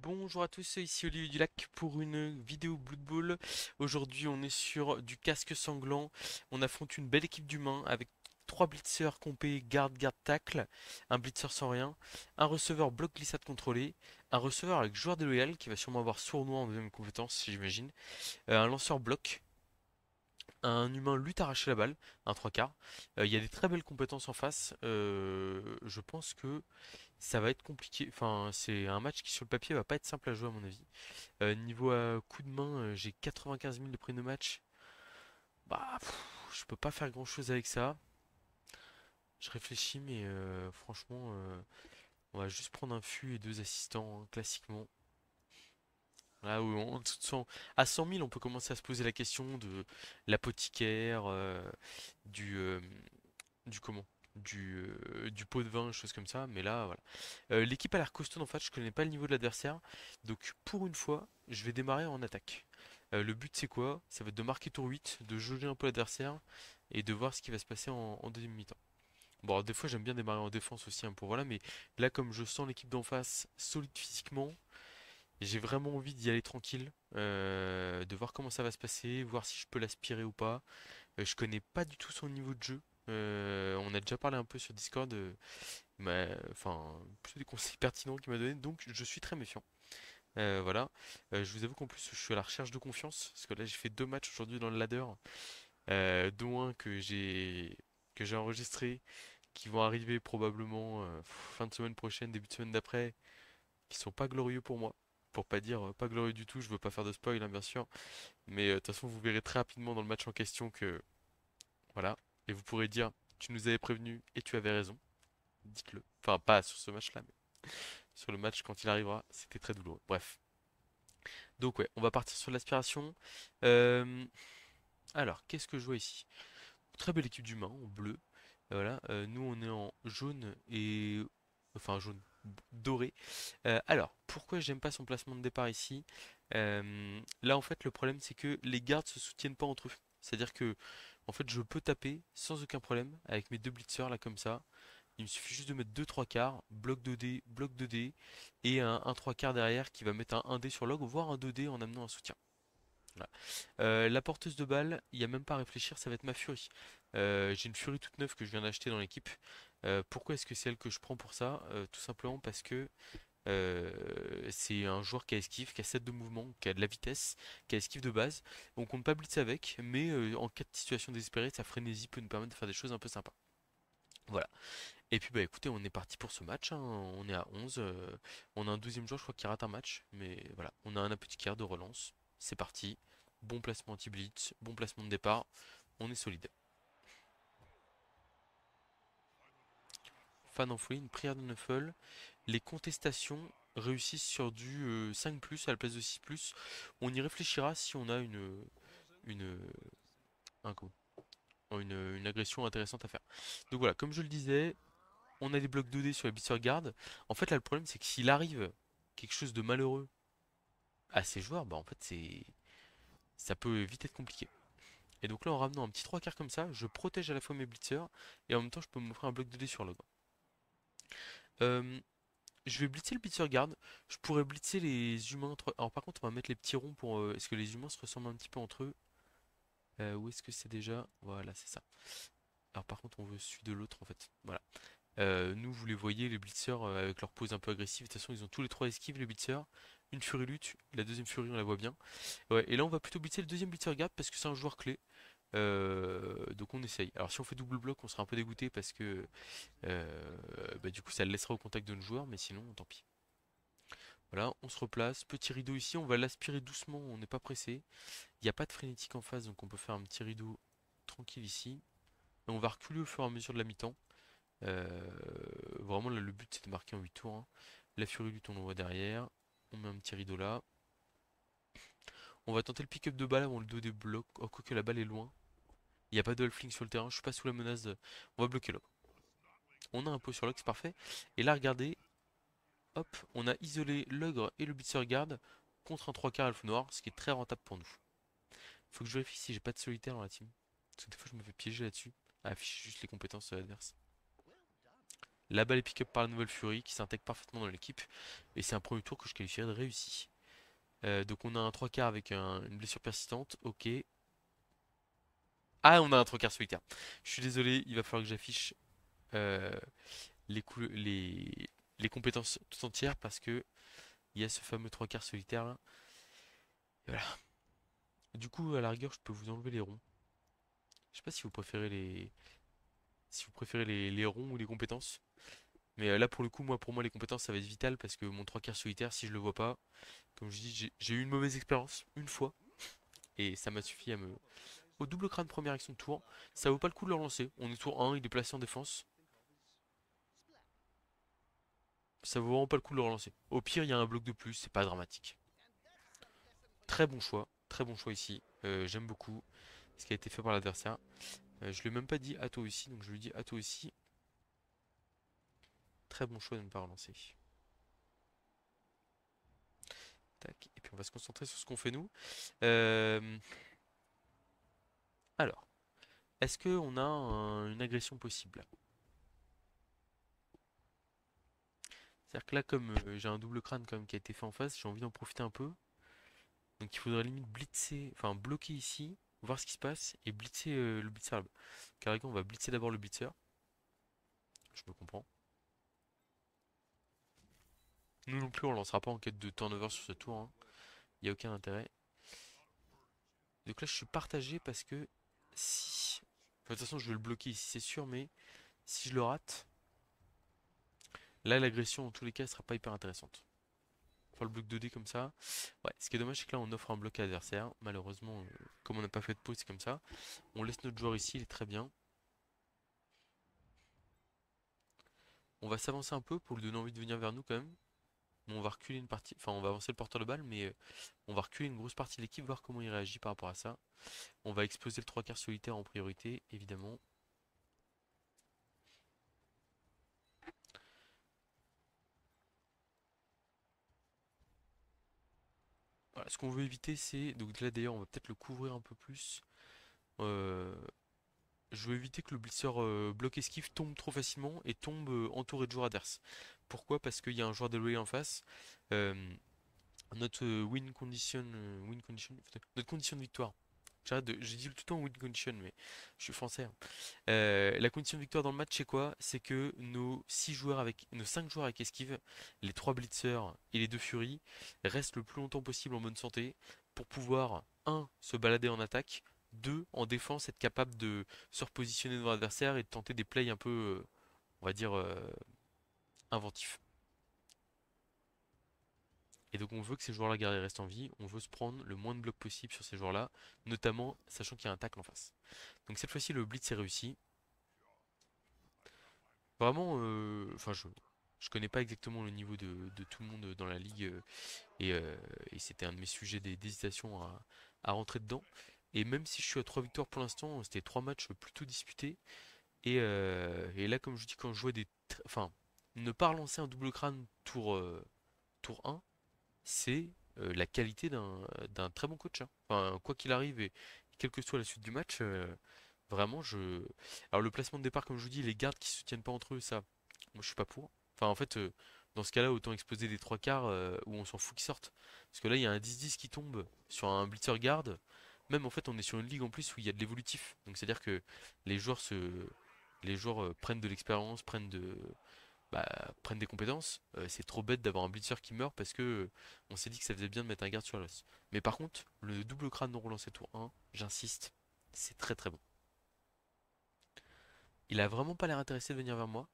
Bonjour à tous, ici Olivier Dulac pour une vidéo Blood Bowl. Aujourd'hui on est sur du casque sanglant. On affronte une belle équipe d'humains avec trois blitzers compés garde, garde, tacle, un blitzer sans rien, un receveur bloc glissade contrôlé, un receveur avec joueur déloyal qui va sûrement avoir sournois en deuxième compétence j'imagine, un lanceur bloc, un humain lutte arracher la balle, un trois quarts. Il y a des très belles compétences en face. Je pense que ça va être compliqué. Enfin, c'est un match qui sur le papier va pas être simple à jouer à mon avis. Niveau coup de main, j'ai 95 000 de prix de match. Bah, je peux pas faire grand chose avec ça. Je réfléchis, mais franchement, on va juste prendre un fût et deux assistants, hein, classiquement. Là où en dessous de 100 à 100 000, on peut commencer à se poser la question de l'apothicaire, du, euh, du comment? Du pot de vin, choses comme ça, mais là, voilà. L'équipe a l'air costaud en fait, je connais pas le niveau de l'adversaire, donc pour une fois, je vais démarrer en attaque. Le but c'est quoi? Ça va être de marquer tour 8, de jauger un peu l'adversaire et de voir ce qui va se passer en deuxième mi-temps. Bon, alors, des fois j'aime bien démarrer en défense aussi, hein, pour voilà, mais là comme je sens l'équipe d'en face solide physiquement, j'ai vraiment envie d'y aller tranquille, de voir comment ça va se passer, voir si je peux l'aspirer ou pas. Je connais pas du tout son niveau de jeu. On a déjà parlé un peu sur Discord, enfin, plutôt des conseils pertinents qu'il m'a donné, donc je suis très méfiant. Voilà. Je vous avoue qu'en plus, je suis à la recherche de confiance, parce que là, j'ai fait deux matchs aujourd'hui dans le ladder, dont un que j'ai enregistré, qui vont arriver probablement fin de semaine prochaine, début de semaine d'après, qui sont pas glorieux pour moi. Pour pas dire pas glorieux du tout, je veux pas faire de spoil, hein, bien sûr, mais de toute façon, vous verrez très rapidement dans le match en question que voilà, et vous pourrez dire, tu nous avais prévenu et tu avais raison. Dites-le. Enfin, pas sur ce match-là, mais sur le match quand il arrivera, c'était très douloureux. Bref. Donc ouais, on va partir sur l'aspiration. Euh, alors, qu'est-ce que je vois ici? Très belle équipe d'humains en bleu. Voilà, nous on est en jaune et... Enfin, jaune doré. Alors, pourquoi j'aime pas son placement de départ ici? Là, en fait, le problème, c'est que les gardes se soutiennent pas entre eux. C'est-à-dire que, en fait, je peux taper sans aucun problème avec mes deux blitzers là comme ça. Il me suffit juste de mettre deux trois quarts, bloc 2D et un 3 quarts derrière qui va mettre un 1D sur log, voire un 2D en amenant un soutien. Voilà. La porteuse de balle, il n'y a même pas à réfléchir, ça va être ma Fury. J'ai une Fury toute neuve que je viens d'acheter dans l'équipe. Pourquoi est-ce que c'est elle que je prends pour ça? Tout simplement parce que c'est un joueur qui a esquive, qui a 7 de mouvement, qui a de la vitesse, qui a esquive de base. On compte pas blitz avec, mais en cas de situation désespérée, sa frénésie peut nous permettre de faire des choses un peu sympas. Voilà. Et puis bah écoutez, on est parti pour ce match, hein. On est à 11. On a un douzième joueur, je crois, qui rate un match. Mais voilà, on a un apothicaire de relance. C'est parti. Bon placement anti-blitz, bon placement de départ. On est solide. Fan enfoui, une prière de Nuffle. Les contestations réussissent sur du 5+ à la place de 6+. On y réfléchira si on a une, un comment une agression intéressante à faire. Donc voilà, comme je le disais, on a des blocs 2D sur les blitzer guard. En fait, là, le problème, c'est que s'il arrive quelque chose de malheureux à ces joueurs, bah en fait, ça peut vite être compliqué. Et donc là, en ramenant un petit trois quarts comme ça, je protège à la fois mes blitzers et en même temps, je peux m'offrir un bloc 2D sur l'ogre. Euh, je vais blitzer le blitzer guard. Je pourrais blitzer les humains. Alors par contre, on va mettre les petits ronds pour. Est-ce que les humains se ressemblent un petit peu entre eux? Où est-ce que c'est déjà? Voilà, c'est ça. Alors par contre, on veut celui de l'autre en fait. Voilà. Nous, vous les voyez, les blitzers avec leur pose un peu agressive. De toute façon, ils ont tous les trois esquives, les blitzers. Une furie lutte, la deuxième furie, on la voit bien. Ouais, et là, on va plutôt blitzer le deuxième blitzer guard parce que c'est un joueur clé. Donc on essaye. Alors si on fait double bloc, on sera un peu dégoûté parce que bah, du coup ça le laissera au contact de notre joueur, mais sinon tant pis. Voilà, on se replace. Petit rideau ici, on va l'aspirer doucement, on n'est pas pressé. Il n'y a pas de frénétique en face, donc on peut faire un petit rideau tranquille ici. Et on va reculer au fur et à mesure de la mi-temps. Euh, Vraiment là, le but c'est de marquer en 8 tours, hein. La furie lutte on l'envoie derrière. On met un petit rideau là. On va tenter le pick-up de balle avant le dos des blocs. Oh, quoique la balle est loin. Il n'y a pas de halfling sur le terrain, je suis pas sous la menace On va bloquer là. On a un pot sur l'Ox, parfait. Et là, regardez, hop, on a isolé l'ogre et le blitzer guard contre un 3 quarts elfe noir, ce qui est très rentable pour nous. Faut que je vérifie si j'ai pas de solitaire dans la team. Parce que des fois, je me fais piéger là-dessus. À afficher juste les compétences adverses. La balle est pick-up par la nouvelle Fury qui s'intègre parfaitement dans l'équipe. Et c'est un premier tour que je qualifierais de réussi. Donc on a un 3 quarts avec une blessure persistante. Ok. Ah, on a un 3 quarts solitaire. Je suis désolé, il va falloir que j'affiche euh, les, les compétences tout entières parce que il y a ce fameux 3 quarts solitaire là. Et voilà. Du coup, à la rigueur, je peux vous enlever les ronds. Je sais pas si vous préférez les ronds ou les compétences. Mais là, pour le coup, pour moi, les compétences, ça va être vital parce que mon 3 quarts solitaire, si je le vois pas, comme je dis, j'ai eu une mauvaise expérience une fois et ça m'a suffi à me. Au double crâne première action de tour, ça vaut pas le coup de le relancer. On est tour 1, il est placé en défense. Ça vaut vraiment pas le coup de le relancer. Au pire, il y a un bloc de plus, c'est pas dramatique. Très bon choix ici. J'aime beaucoup ce qui a été fait par l'adversaire. Je lui ai même pas dit à toi aussi, donc je lui dis à toi aussi. Très bon choix de ne pas relancer. Tac. Et puis on va se concentrer sur ce qu'on fait nous. Euh, alors, est-ce qu'on a une agression possible? C'est-à-dire que là, comme j'ai un double crâne quand même qui a été fait en face, j'ai envie d'en profiter un peu. Donc il faudrait limite blitzer, enfin bloquer ici, voir ce qui se passe et blitzer le blitzer là-bas. Car on va blitzer d'abord le blitzer. Je me comprends. Nous non plus, on lancera pas en quête de turnover sur ce tour, hein. Il n'y a aucun intérêt. Donc là, je suis partagé parce que si. Enfin, de toute façon, je vais le bloquer ici, c'est sûr, mais si je le rate, là, l'agression, en tous les cas, sera pas hyper intéressante. Faire le bloc 2D comme ça. Ouais, ce qui est dommage, c'est que là, on offre un bloc à l'adversaire. Malheureusement, comme on n'a pas fait de pause, c'est comme ça. On laisse notre joueur ici, il est très bien. On va s'avancer un peu pour lui donner envie de venir vers nous quand même. On va reculer une partie, enfin on va avancer le porteur de balle, mais on va reculer une grosse partie de l'équipe, voir comment il réagit par rapport à ça. On va exploser le 3 quarts solitaire en priorité, évidemment. Voilà, ce qu'on veut éviter, c'est. Donc là d'ailleurs, on va peut-être le couvrir un peu plus. Euh, Je veux éviter que le blitzer bloc esquive tombe trop facilement et tombe entouré de joueurs adverses. Pourquoi? Parce qu'il y a un joueur de en face. Euh, notre win condition, notre condition de victoire. J'ai dit tout le temps win condition, mais je suis français, hein. La condition de victoire dans le match, c'est quoi? C'est que nos 5 joueurs avec esquive, les 3 blitzers et les 2 furies, restent le plus longtemps possible en bonne santé pour pouvoir, un, se balader en attaque, 2, en défense, être capable de se repositionner devant l'adversaire et de tenter des plays un peu, on va dire, inventifs. Et donc on veut que ces joueurs-là guerriers restent en vie, on veut se prendre le moins de blocs possible sur ces joueurs-là, notamment sachant qu'il y a un tacle en face. Donc cette fois-ci le blitz est réussi. Vraiment, enfin je connais pas exactement le niveau de tout le monde dans la ligue et, euh, et c'était un de mes sujets d'hésitation à rentrer dedans. Et même si je suis à 3 victoires pour l'instant, c'était 3 matchs plutôt disputés. Et là, comme je dis, quand je jouais enfin, ne pas relancer un double crâne tour 1, c'est la qualité d'un très bon coach, hein. Enfin, quoi qu'il arrive et quelle que soit la suite du match, vraiment, je. Alors, le placement de départ, comme je vous dis, les gardes qui se soutiennent pas entre eux, ça, moi je suis pas pour. Enfin, en fait, dans ce cas-là, autant exposer des trois quarts où on s'en fout qu'ils sortent. Parce que là, il y a un 10-10 qui tombe sur un blitzer guard. Même en fait, on est sur une ligue en plus où il y a de l'évolutif. Donc, c'est-à-dire que les joueurs se. Les joueurs prennent de l'expérience, bah, prennent des compétences. C'est trop bête d'avoir un blitzer qui meurt parce que on s'est dit que ça faisait bien de mettre un garde sur l'os. Mais par contre, le double crâne non relancé tour 1, j'insiste, c'est très très bon. Il a vraiment pas l'air intéressé de venir vers moi.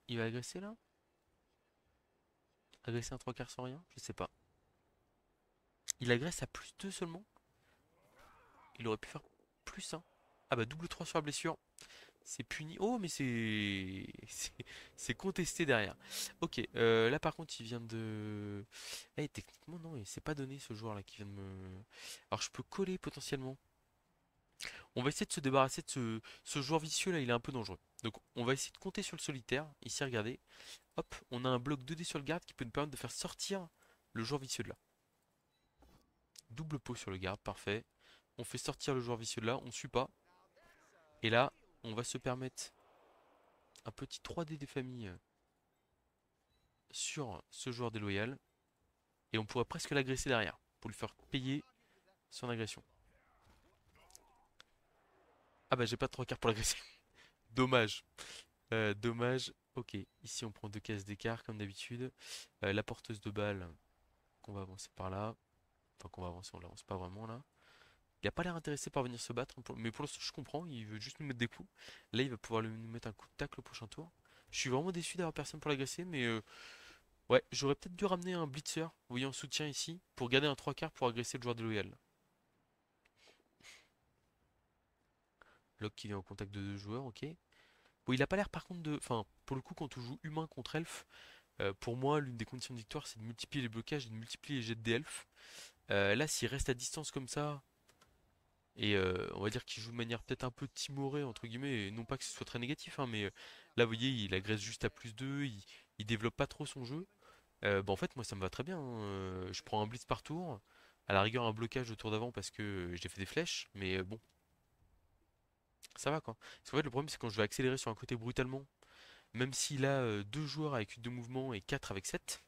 Il va agresser là? Agresser un 3 quarts sans rien? Je sais pas. Il agresse à plus 2 seulement? Il aurait pu faire plus, hein. Ah bah double 3 sur la blessure. C'est puni. Oh mais c'est contesté derrière. Ok, là par contre il vient de. Eh techniquement non, il s'est pas donné ce joueur là qui vient de me. Alors je peux coller potentiellement. On va essayer de se débarrasser de ce joueur vicieux là, il est un peu dangereux. Donc on va essayer de compter sur le solitaire. Ici, regardez. Hop, on a un bloc 2D sur le garde qui peut nous permettre de faire sortir le joueur vicieux de là. Double pot sur le garde, parfait. On fait sortir le joueur vicieux de là, on suit pas. Et là, on va se permettre un petit 3D des familles sur ce joueur déloyal. Et on pourrait presque l'agresser derrière, pour lui faire payer son agression. Ah bah j'ai pas de 3 quarts pour l'agresser. Dommage. Dommage. Ok, ici on prend 2 cases d'écart comme d'habitude. La porteuse de balle, qu'on va avancer par là. Enfin qu'on va avancer, on l'avance pas vraiment là. Il a pas l'air intéressé par venir se battre, mais pour l'instant je comprends, il veut juste nous mettre des coups. Là il va pouvoir nous mettre un coup de tacle au prochain tour. Je suis vraiment déçu d'avoir personne pour l'agresser, mais ouais, j'aurais peut-être dû ramener un blitzer, vous voyez en soutien ici, pour garder un 3 quarts pour agresser le joueur déloyal. Locke qui vient au contact de deux joueurs, ok. Bon, il a pas l'air par contre de... Enfin, pour le coup, quand on joue humain contre elfe, pour moi, l'une des conditions de victoire, c'est de multiplier les blocages et de multiplier les jets des elfes. Là, s'il reste à distance comme ça, et on va dire qu'il joue de manière peut-être un peu timorée, entre guillemets, et non pas que ce soit très négatif, hein, mais là, vous voyez, il agresse juste à +2, il développe pas trop son jeu. Bah, en fait, moi, ça me va très bien, hein. Je prends un blitz par tour, à la rigueur un blocage au tour d'avant parce que j'ai fait des flèches, mais bon, ça va quoi. Parce qu'en fait, le problème, c'est quand je vais accélérer sur un côté brutalement, même s'il a deux joueurs avec 2 mouvements et 4 avec 7,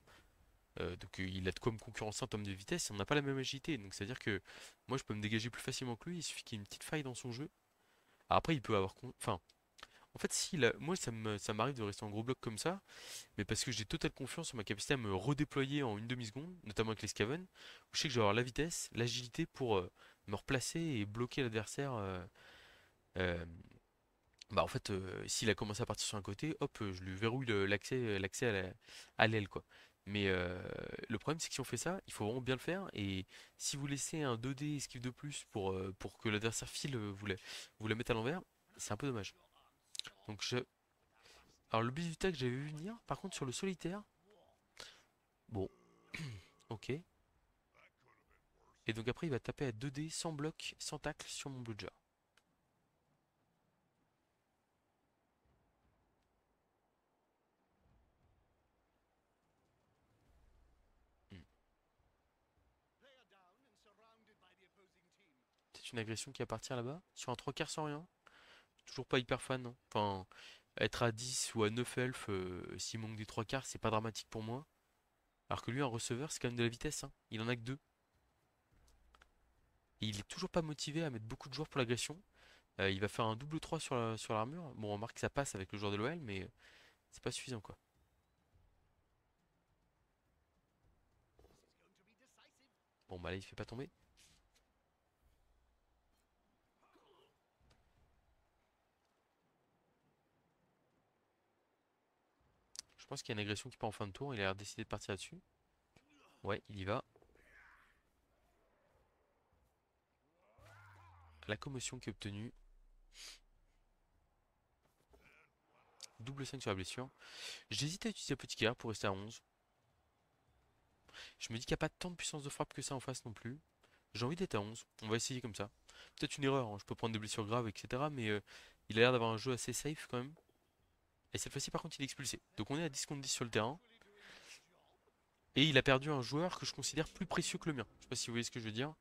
donc il a de quoi me concurrencer en termes de vitesse, et on n'a pas la même agilité. Donc c'est à dire que moi je peux me dégager plus facilement que lui, il suffit qu'il y ait une petite faille dans son jeu. Alors après il peut avoir... Enfin, en fait si, moi ça m'arrive de rester en gros bloc comme ça, mais parce que j'ai totale confiance en ma capacité à me redéployer en une demi-seconde, notamment avec les Skaven, où je sais que je vais avoir la vitesse, l'agilité pour me replacer et bloquer l'adversaire. Euh, Bah en fait, s'il a commencé à partir sur un côté, hop, je lui verrouille l'accès à l'aile quoi. Mais le problème c'est que si on fait ça, il faut vraiment bien le faire. Et si vous laissez un 2D esquive de plus pour que l'adversaire file, vous la mettez à l'envers, c'est un peu dommage. Donc je... Alors le but du tag j'avais vu venir, par contre sur le solitaire, bon, ok. Et donc après il va taper à 2D sans bloc, sans tacle sur mon bludger. Hmm. C'est une agression qui va partir là-bas, sur un 3 quarts sans rien. Toujours pas hyper fan, non. Enfin, être à 10 ou à 9 elfes, s'il manque des 3 quarts, c'est pas dramatique pour moi. Alors que lui, un receveur, c'est quand même de la vitesse, hein. Il en a que 2. Et il est toujours pas motivé à mettre beaucoup de joueurs pour l'agression. Il va faire un double 3 sur l'armure. Bon, on remarque que ça passe avec le joueur de l'OL, mais c'est pas suffisant, quoi. Bon, bah là, il fait pas tomber. Je pense qu'il y a une agression qui part en fin de tour. Il a l'air décidé de partir là-dessus. Ouais, il y va. La commotion qui est obtenue. Double 5 sur la blessure. J'hésite à utiliser Apothicaire pour rester à 11. Je me dis qu'il n'y a pas tant de puissance de frappe que ça en face non plus. J'ai envie d'être à 11. On va essayer comme ça. Peut-être une erreur, hein. Je peux prendre des blessures graves, etc. Mais il a l'air d'avoir un jeu assez safe quand même. Et cette fois-ci, par contre, il est expulsé. Donc on est à 10 contre 10 sur le terrain. Et il a perdu un joueur que je considère plus précieux que le mien. Je sais pas si vous voyez ce que je veux dire.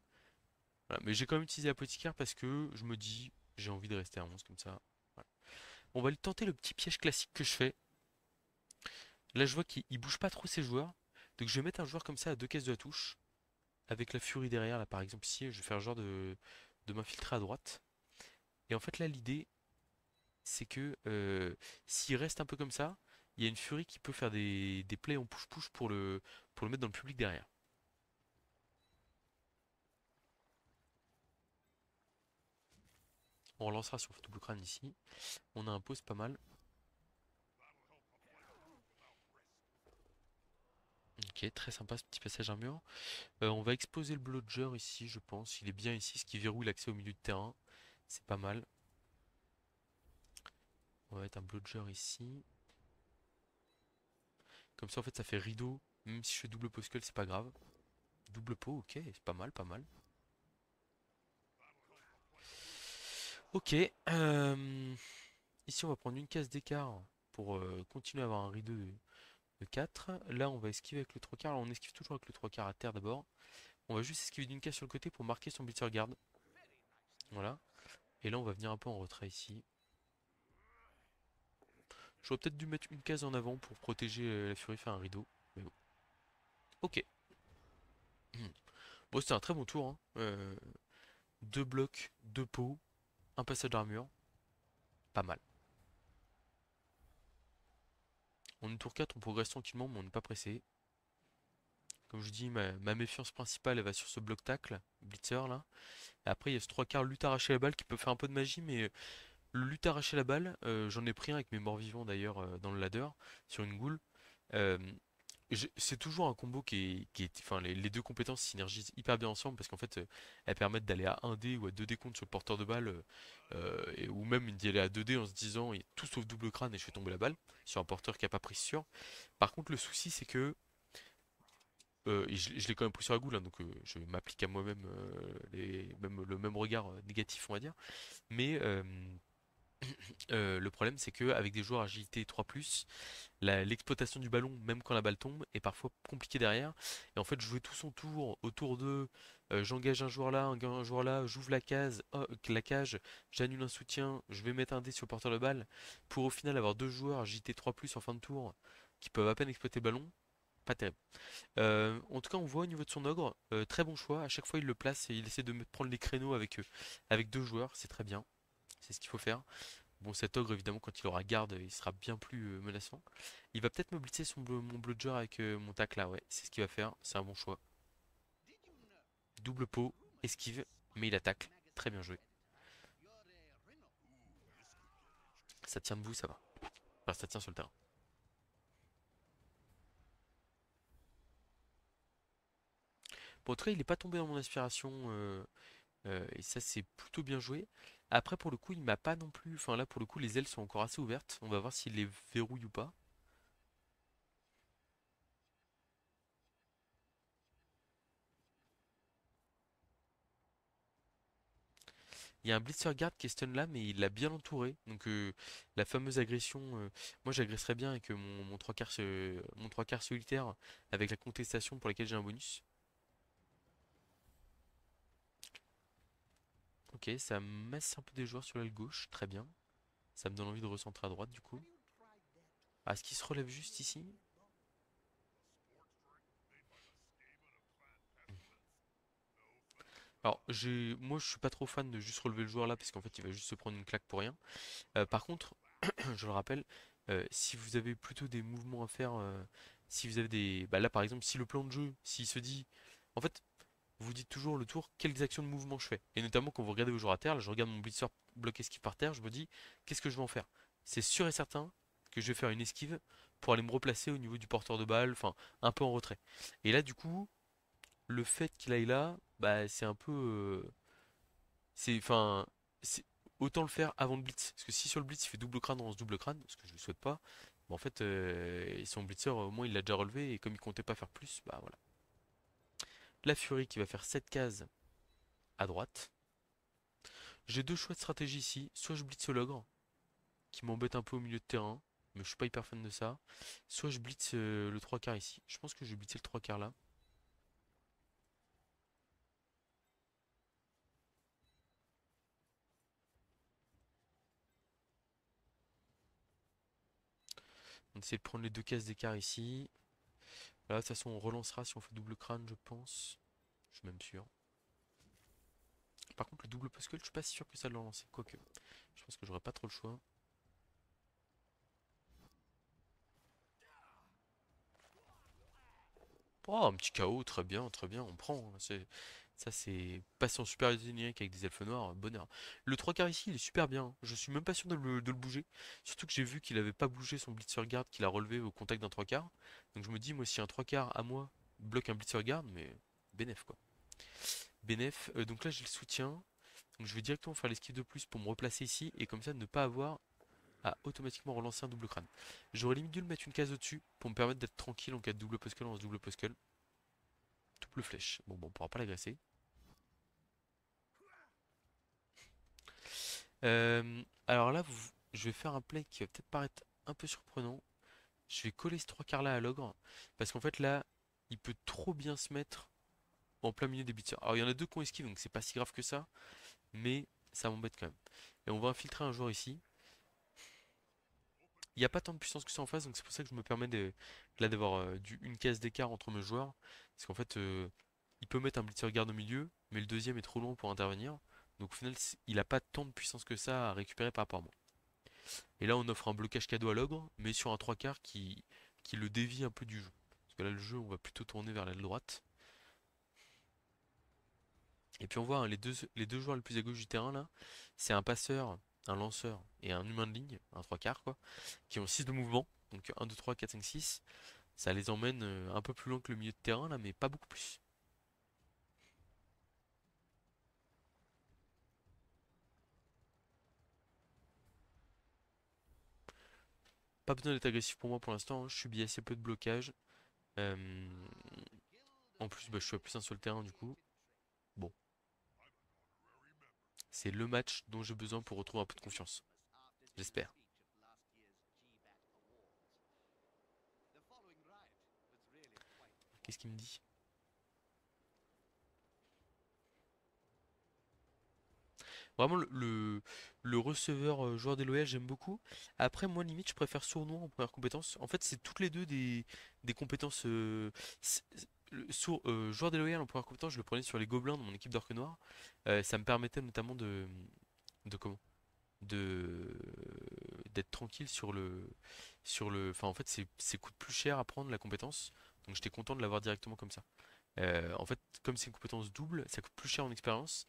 Voilà. Mais j'ai quand même utilisé Apothicaire parce que je me dis, j'ai envie de rester à 11 comme ça. Voilà. On va lui tenter le petit piège classique que je fais. Là, je vois qu'il bouge pas trop ses joueurs. Donc je vais mettre un joueur comme ça à 2 cases de la touche. Avec la furie derrière, là par exemple, ici, je vais faire genre de m'infiltrer à droite. Et en fait, là, l'idée, c'est que s'il reste un peu comme ça, il y a une furie qui peut faire des plays en push-push pour le mettre dans le public derrière. On relancera sur double crâne ici. On a un pause pas mal. Ok, très sympa ce petit passage armure. On va exposer le blodger ici, je pense. Il est bien ici, ce qui verrouille l'accès au milieu de terrain. C'est pas mal. On va mettre un blodger ici. Comme ça, en fait, ça fait rideau. Même si je fais double pose skull, c'est pas grave. Double pot, ok, c'est pas mal, pas mal. Ok. Ici, on va prendre une case d'écart pour continuer à avoir un rideau de 4. Là, on va esquiver avec le 3 quarts. Alors, on esquive toujours avec le 3 quarts à terre d'abord. On va juste esquiver d'une case sur le côté pour marquer son blitzer guard. Voilà. Et là, on va venir un peu en retrait ici. J'aurais peut-être dû mettre une case en avant pour protéger la furie, faire un rideau. Mais bon. Ok. Bon, c'était un très bon tour, hein. Deux blocs, deux pots, un passage d'armure. Pas mal. On est tour 4, on progresse tranquillement, mais on n'est pas pressé. Comme je dis, ma méfiance principale, elle va sur ce bloc tacle, blitzer là. Et après, il y a ce trois quarts lutte arracher la balle qui peut faire un peu de magie, mais le lutte arracher la balle, j'en ai pris un avec mes morts vivants d'ailleurs dans le ladder, sur une goule. Euh, c'est toujours un combo enfin, les deux compétences synergisent hyper bien ensemble parce qu'en fait, elles permettent d'aller à 1D ou à 2D compte sur le porteur de balle, ou même d'y aller à 2D en se disant, il y a tout sauf double crâne et je fais tomber la balle sur un porteur qui a pas pris sûr. Par contre, le souci, c'est que et je l'ai quand même pris sur la goule, hein, donc je m'applique à moi-même même, le même regard négatif, on va dire. Mais le problème, c'est que avec des joueurs agilité 3+, l'exploitation du ballon, même quand la balle tombe, est parfois compliquée derrière. Et en fait, jouer tout son tour autour de j'engage un joueur là, un joueur là, j'ouvre la case, oh, la cage, j'annule un soutien, je vais mettre un dé sur le porteur de balle, pour au final avoir deux joueurs agilité 3+ en fin de tour qui peuvent à peine exploiter le ballon. Pas terrible. En tout cas, on voit au niveau de son ogre, très bon choix. À chaque fois, il le place et il essaie de prendre les créneaux avec deux joueurs. C'est très bien. C'est ce qu'il faut faire. Bon, cet ogre, évidemment, quand il aura garde, il sera bien plus menaçant. Il va peut-être me blitzer mon bludger avec mon tac là, ouais. C'est ce qu'il va faire. C'est un bon choix. Double pot, esquive, mais il attaque. Très bien joué. Ça tient debout, ça va. Enfin, ça tient sur le terrain. Bon, en tout cas, il n'est pas tombé dans mon inspiration. Et ça, c'est plutôt bien joué. Après, pour le coup, il m'a pas non plus. Enfin, là, pour le coup, les ailes sont encore assez ouvertes. On va voir s'il les verrouille ou pas. Il y a un Blitzer Guard qui est stun là, mais il l'a bien entouré. Donc, la fameuse agression. Moi, j'agresserais bien avec mon 3 quarts, mon 3 quarts solitaire avec la contestation pour laquelle j'ai un bonus. Ok, ça masse un peu des joueurs sur l'aile gauche. Très bien. Ça me donne envie de recentrer à droite, du coup. Ah, est-ce qu'il se relève juste ici? Alors, moi, je suis pas trop fan de juste relever le joueur là parce qu'en fait, il va juste se prendre une claque pour rien. Par contre, je le rappelle, si vous avez plutôt des mouvements à faire, si vous avez des. Bah là par exemple, si le plan de jeu, s'il se dit. En fait, vous dites toujours le tour, quelles actions de mouvement je fais. Et notamment quand vous regardez vos joueurs à terre, là, je regarde mon blitzer bloc esquive par terre, je me dis, qu'est-ce que je vais en faire? C'est sûr et certain que je vais faire une esquive pour aller me replacer au niveau du porteur de balle, enfin, un peu en retrait. Et là, du coup, le fait qu'il aille là, bah, c'est un peu. C'est. Enfin. c'est- Autant le faire avant le blitz. Parce que si sur le blitz il fait double crâne dans ce double crâne, ce que je ne souhaite pas, bah en fait, son blitzer, au moins il l'a déjà relevé, et comme il comptait pas faire plus, bah voilà. La Fury qui va faire 7 cases à droite. J'ai deux choix de stratégie ici. Soit je blitz l'ogre, qui m'embête un peu au milieu de terrain, mais je suis pas hyper fan de ça. Soit je blitz le 3 quarts ici. Je pense que je vais blitzer le 3 quarts là. On essaie de prendre les deux cases d'écart ici. Là, de toute façon, on relancera si on fait double crâne, je pense. Je suis même sûr. Par contre, le double Pascal, je suis pas sûr que ça le lance. Quoique, je pense que j'aurais pas trop le choix. Oh, un petit KO, très bien, on prend, hein. Ça, c'est passer en super générique avec des elfes noirs, bonheur. Le 3 quarts ici, il est super bien. Je suis même pas sûr de le bouger. Surtout que j'ai vu qu'il avait pas bougé son Blitzer Guard qu'il a relevé au contact d'un 3 quarts. Donc je me dis, moi, si un 3 quarts à moi bloque un Blitzer Guard, mais bénef quoi. Bénef, donc là j'ai le soutien. Donc je vais directement faire l'esquive de plus pour me replacer ici et comme ça ne pas avoir à automatiquement relancer un double crâne. J'aurais limite dû le mettre une case au-dessus pour me permettre d'être tranquille en cas de double Pascal, on se double Pascal. Double flèche. Bon, on pourra pas l'agresser. Alors là, je vais faire un play qui va peut-être paraître un peu surprenant. Je vais coller ce trois quarts là à l'ogre. Parce qu'en fait là, il peut trop bien se mettre en plein milieu des blitzers. Alors il y en a deux qui ont esquive, donc c'est pas si grave que ça. Mais ça m'embête quand même. Et on va infiltrer un joueur ici. Il n'y a pas tant de puissance que ça en face, donc c'est pour ça que je me permets là d'avoir une case d'écart entre mes joueurs. Parce qu'en fait, il peut mettre un blitzer garde au milieu, mais le deuxième est trop long pour intervenir. Donc au final, il n'a pas tant de puissance que ça à récupérer par rapport à moi. Et là, on offre un blocage cadeau à l'ogre, mais sur un trois quarts qui le dévie un peu du jeu. Parce que là, le jeu, on va plutôt tourner vers l'aile droite. Et puis on voit hein, les deux joueurs les plus à gauche du terrain là, c'est un passeur, un lanceur et un humain de ligne, un trois quarts quoi, qui ont 6 de mouvement, donc un 2 3 4 5 6. Ça les emmène un peu plus loin que le milieu de terrain là, mais pas beaucoup plus. Pas besoin d'être agressif pour moi pour l'instant, hein. Je subis assez peu de blocage. Euh, En plus, bah, je suis à plus 1 sur le terrain du coup. Bon, c'est le match dont j'ai besoin pour retrouver un peu de confiance. J'espère. Qu'est-ce qu'il me dit? Vraiment, le receveur joueur des l'OL, j'aime beaucoup. Après, moi, limite, je préfère Sournois en première compétence. En fait, c'est toutes les deux des compétences. Joueur des l'OL en première compétence, je le prenais sur les Gobelins de mon équipe d'Orque Noir. Ça me permettait notamment de comment? De d'être tranquille enfin en fait c'est coûte plus cher à prendre la compétence, donc j'étais content de l'avoir directement comme ça. En fait, comme c'est une compétence double, ça coûte plus cher en expérience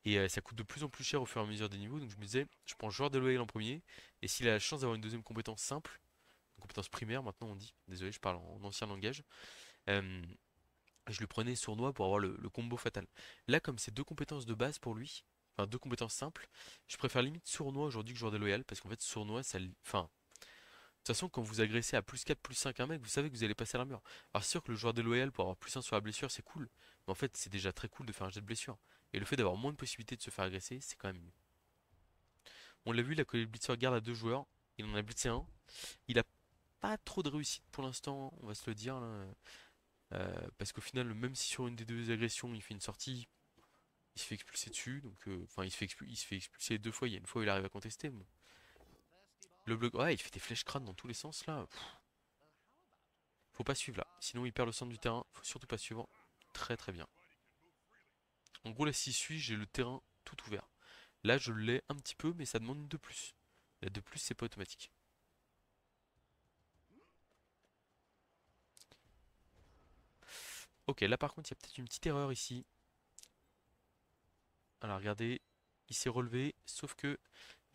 et ça coûte de plus en plus cher au fur et à mesure des niveaux. Donc je me disais, je prends joueur de l'OL en premier, et s'il a la chance d'avoir une deuxième compétence simple, une compétence primaire maintenant on dit, désolé je parle en ancien langage, euh, je le prenais sournois pour avoir le combo fatal. Là comme c'est deux compétences de base pour lui, enfin deux compétences simples, je préfère limite sournois aujourd'hui que joueur de loyal, parce qu'en fait sournois enfin, de toute façon, quand vous agressez à plus 4 plus 5 un mec, vous savez que vous allez passer à l'armure. Alors c'est sûr que le joueur déloyal pour avoir plus 1 sur la blessure, c'est cool. Mais en fait, c'est déjà très cool de faire un jet de blessure. Et le fait d'avoir moins de possibilités de se faire agresser, c'est quand même mieux. On l'a vu, il a collé le blitzer garde à deux joueurs. Il en a blitzé un. Il a pas trop de réussite pour l'instant, on va se le dire là. Parce qu'au final, même si sur une des deux agressions, il fait une sortie, il se fait expulser dessus. Donc, enfin, il se fait expulser deux fois. Il y a une fois où il arrive à contester. Bon. Le bloc, ouais, il fait des flèches crâne dans tous les sens là. Faut pas suivre là, sinon il perd le centre du terrain. Faut surtout pas suivre. Très très bien. En gros là s'il suit, j'ai le terrain tout ouvert. Là je l'ai un petit peu, mais ça demande une de plus. La de plus c'est pas automatique. Ok, là par contre il y a peut-être une petite erreur ici. Alors regardez, il s'est relevé, sauf que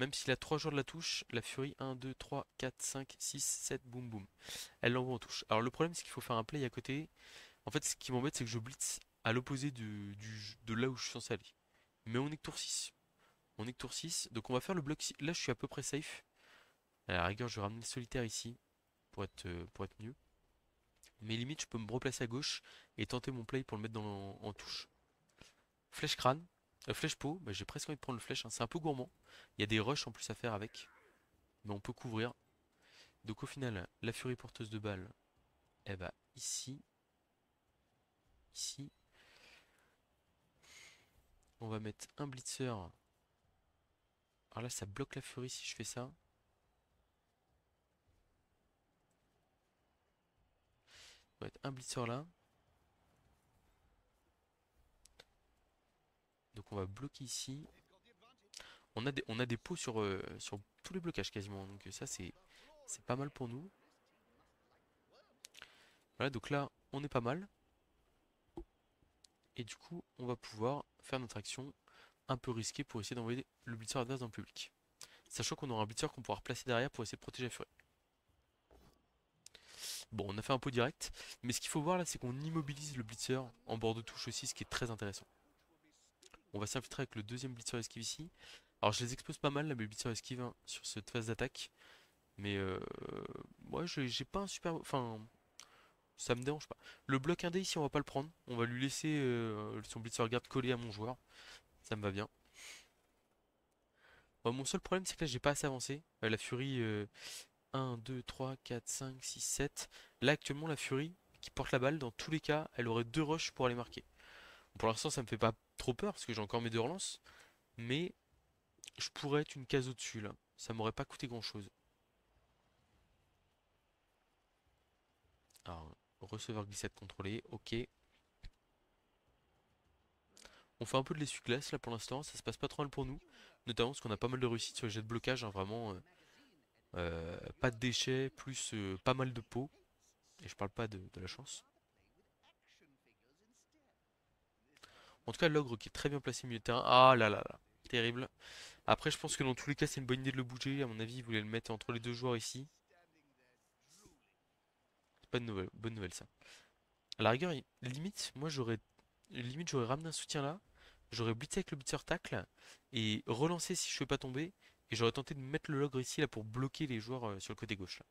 même s'il a 3 joueurs de la touche, la Fury 1, 2, 3, 4, 5, 6, 7, boum boum. Elle l'envoie en touche. Alors le problème c'est qu'il faut faire un play à côté. En fait ce qui m'embête c'est que je blitz à l'opposé de là où je suis censé aller. Mais on est que tour 6. On est que tour 6, donc on va faire le bloc. Là, je suis à peu près safe. À la rigueur, je vais ramener le solitaire ici pour être mieux. Mais limite, je peux me replacer à gauche et tenter mon play pour le mettre en touche. Flèche crâne, flèche peau, bah, j'ai presque envie de prendre le flèche, hein. C'est un peu gourmand. Il y a des rushs en plus à faire avec, mais on peut couvrir. Donc au final, la furie porteuse de balle, elle va ici, ici. On va mettre un blitzer. Alors là, ça bloque la furie si je fais ça. On va mettre un blitzer là. Donc on va bloquer ici. On a des pots sur tous les blocages quasiment, donc ça c'est pas mal pour nous. Voilà, donc là on est pas mal, et du coup on va pouvoir faire notre action un peu risquée pour essayer d'envoyer le blitzer adverse dans le public. Sachant qu'on aura un blitzer qu'on pourra replacer derrière pour essayer de protéger la furie. Bon, on a fait un pot direct, mais ce qu'il faut voir là c'est qu'on immobilise le blitzer en bord de touche aussi, ce qui est très intéressant. On va s'infiltrer avec le deuxième blitzer esquive ici. Alors je les expose pas mal là, mes blitzer esquive hein, sur cette phase d'attaque. Mais ouais, j'ai pas un super. Enfin, ça me dérange pas. Le bloc indé ici, on va pas le prendre. On va lui laisser son blitzer guard collé à mon joueur. Ça me va bien. Mon seul problème, c'est que là, j'ai pas assez avancé. La Fury, 1, 2, 3, 4, 5, 6, 7. Là, actuellement, la Fury qui porte la balle, dans tous les cas, elle aurait deux rushs pour aller marquer. Pour l'instant, ça me fait pas trop peur parce que j'ai encore mes deux relances. Mais je pourrais être une case au-dessus là. Ça m'aurait pas coûté grand-chose. Alors, receveur glissade contrôlé, ok. On fait un peu de l'essuie-glace là pour l'instant, ça se passe pas trop mal pour nous. Notamment parce qu'on a pas mal de réussite sur les jets de blocage, hein, vraiment. Pas de déchets, plus pas mal de pots. Et je parle pas de la chance. En tout cas, l'ogre qui est très bien placé au milieu de terrain. Ah là là là, terrible. Après, je pense que dans tous les cas, c'est une bonne idée de le bouger. À mon avis, il voulait le mettre entre les deux joueurs ici. C'est pas une nouvelle, bonne nouvelle ça. À la rigueur, limite, j'aurais ramené un soutien là. J'aurais blitzé avec le blitzer tackle et relancé si je ne pouvais pas tomber. Et j'aurais tenté de mettre le logre ici là pour bloquer les joueurs sur le côté gauche là.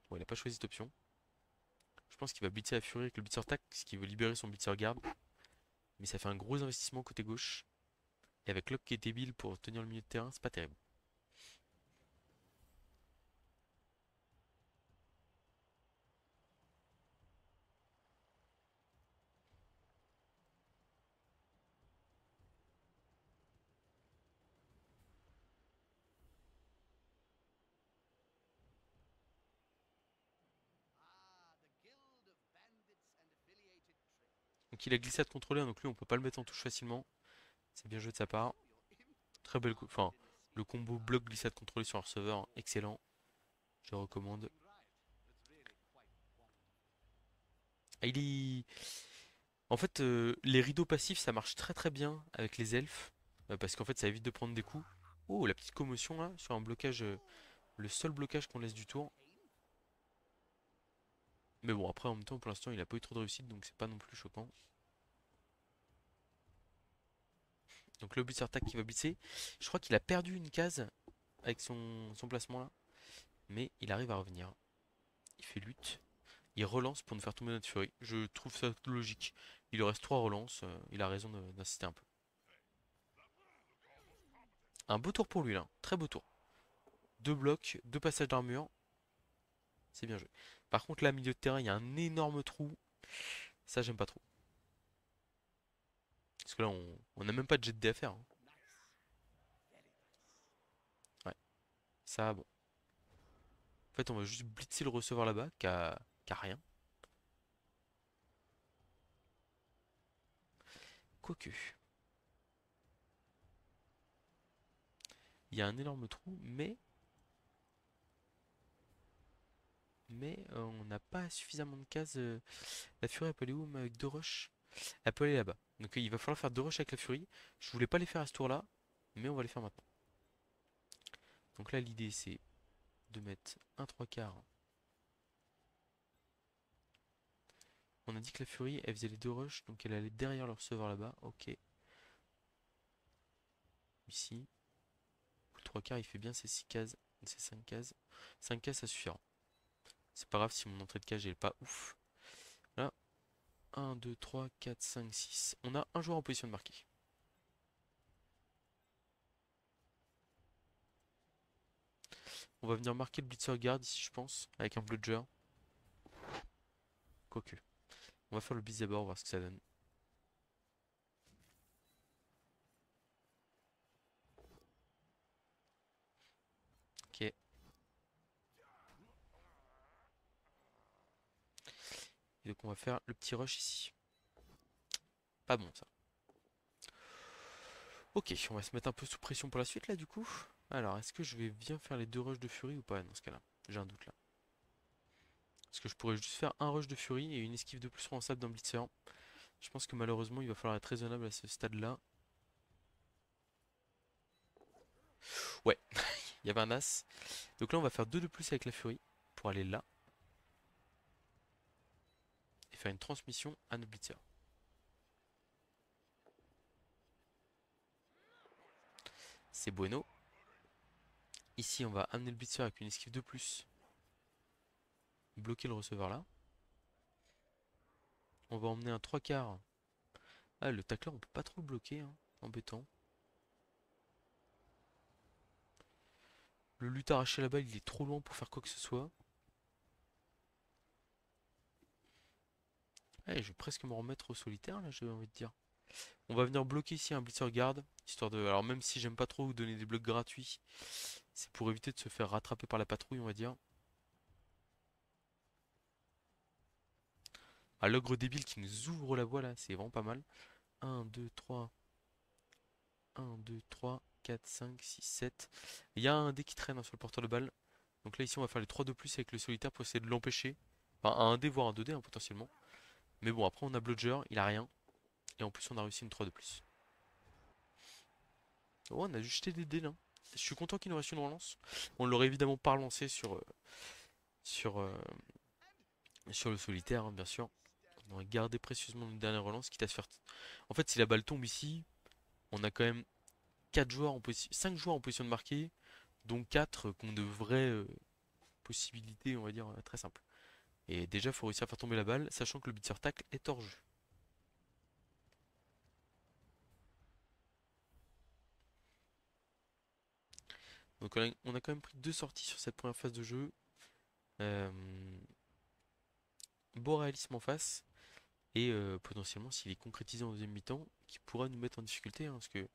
Bon, il a pas choisi cette option. Je pense qu'il va blitzer à furie avec le blitzer tackle, parce qu'il veut libérer son blitzer guard. Mais ça fait un gros investissement côté gauche. Et avec Locke qui est débile pour tenir le milieu de terrain, c'est pas terrible. Donc il a glissade contrôlée, hein, donc lui on peut pas le mettre en touche facilement. C'est bien joué de sa part. Très belle enfin, le combo bloc glissade contrôlée sur un receveur, excellent. Je le recommande. Ah, en fait, les rideaux passifs, ça marche très très bien avec les elfes, parce qu'en fait, ça évite de prendre des coups. Oh, la petite commotion là, sur un blocage, le seul blocage qu'on laisse du tour. Mais bon, après, en même temps, pour l'instant, il a pas eu trop de réussite, donc c'est pas non plus choquant. Donc le blitzer attack qui va blitzer. Je crois qu'il a perdu une case avec son placement là, mais il arrive à revenir. Il fait lutte. Il relance pour nous faire tomber notre furie. Je trouve ça logique. Il lui reste 3 relances, il a raison d'insister un peu. Un beau tour pour lui là, très beau tour. Deux blocs, deux passages d'armure, c'est bien joué. Par contre, là, milieu de terrain, il y a un énorme trou. Ça, j'aime pas trop. Parce que là, on a même pas de jet de dé à faire, hein. Ouais, ça, bon. En fait, on va juste blitzer le receveur là-bas, qui a rien. Quoique. Il y a un énorme trou, mais on n'a pas suffisamment de cases. La furie, elle peut aller où, mais avec deux rushs? Elle peut aller là-bas. Donc il va falloir faire deux rushs avec la furie. Je voulais pas les faire à ce tour-là, mais on va les faire maintenant. Donc là, l'idée, c'est de mettre un trois quarts. On a dit que la Fury, elle faisait les deux rushs, donc elle allait derrière le receveur là-bas. Ok. Ici. Le 3 quarts, il fait bien ses 6 cases, ses 5 cases. 5 cases, ça suffira. C'est pas grave si mon entrée de cage elle est pas ouf. Là, 1, 2, 3, 4, 5, 6. On a un joueur en position de marquer. On va venir marquer le blitzer guard ici, je pense, avec un bludger. Quoique. On va faire le bis d'abord, voir ce que ça donne. Ok. Et donc on va faire le petit rush ici. Pas bon ça. Ok, on va se mettre un peu sous pression pour la suite là du coup. Alors, est-ce que je vais bien faire les deux rushs de Fury ou pas dans ce cas-là? J'ai un doute là. Parce que je pourrais juste faire un rush de Fury et une esquive de plus responsable d'un blitzer. Je pense que malheureusement il va falloir être raisonnable à ce stade-là. Ouais, il y avait un as. Donc là on va faire deux de plus avec la Fury pour aller là. Et faire une transmission à notre blitzer. C'est bueno. Ici on va amener le blitzer avec une esquive de plus. Bloquer le receveur là. On va emmener un trois quarts. Ah, le tackler on peut pas trop le bloquer, hein. Embêtant. Le lutte arraché là-bas, il est trop loin pour faire quoi que ce soit. Eh, je vais presque me remettre au solitaire là, j'ai envie de dire. On va venir bloquer ici un blitzer guard, histoire de. Alors même si j'aime pas trop vous donner des blocs gratuits, c'est pour éviter de se faire rattraper par la patrouille, on va dire. Ah, l'ogre débile qui nous ouvre la voie là, c'est vraiment pas mal. 1, 2, 3, 1, 2, 3, 4, 5, 6, 7. Il y a un dé qui traîne hein, sur le porteur de balle. Donc là ici on va faire les 3 de plus avec le solitaire pour essayer de l'empêcher. Enfin un dé voire un 2 dé hein, potentiellement. Mais bon après on a Bludger, il a rien. Et en plus on a réussi une 3 de plus. Oh, on a juste jeté des dés là. Je suis content qu'il nous reste une relance. On l'aurait évidemment pas relancé sur, euh, sur le solitaire, hein, bien sûr. On aurait gardé précieusement une dernière relance, quitte à se faire. En fait, si la balle tombe ici, on a quand même 4 joueurs en 5 joueurs en position de marquer, dont 4 qui ont de vraies possibilités, on va dire, très simples. Et déjà, il faut réussir à faire tomber la balle, sachant que le beat tackle est hors jeu. Donc on a quand même pris 2 sorties sur cette première phase de jeu. Euh, Beau réalisme en face. Et potentiellement, s'il est concrétisé en deuxième mi-temps, qui pourra nous mettre en difficulté, hein, parce que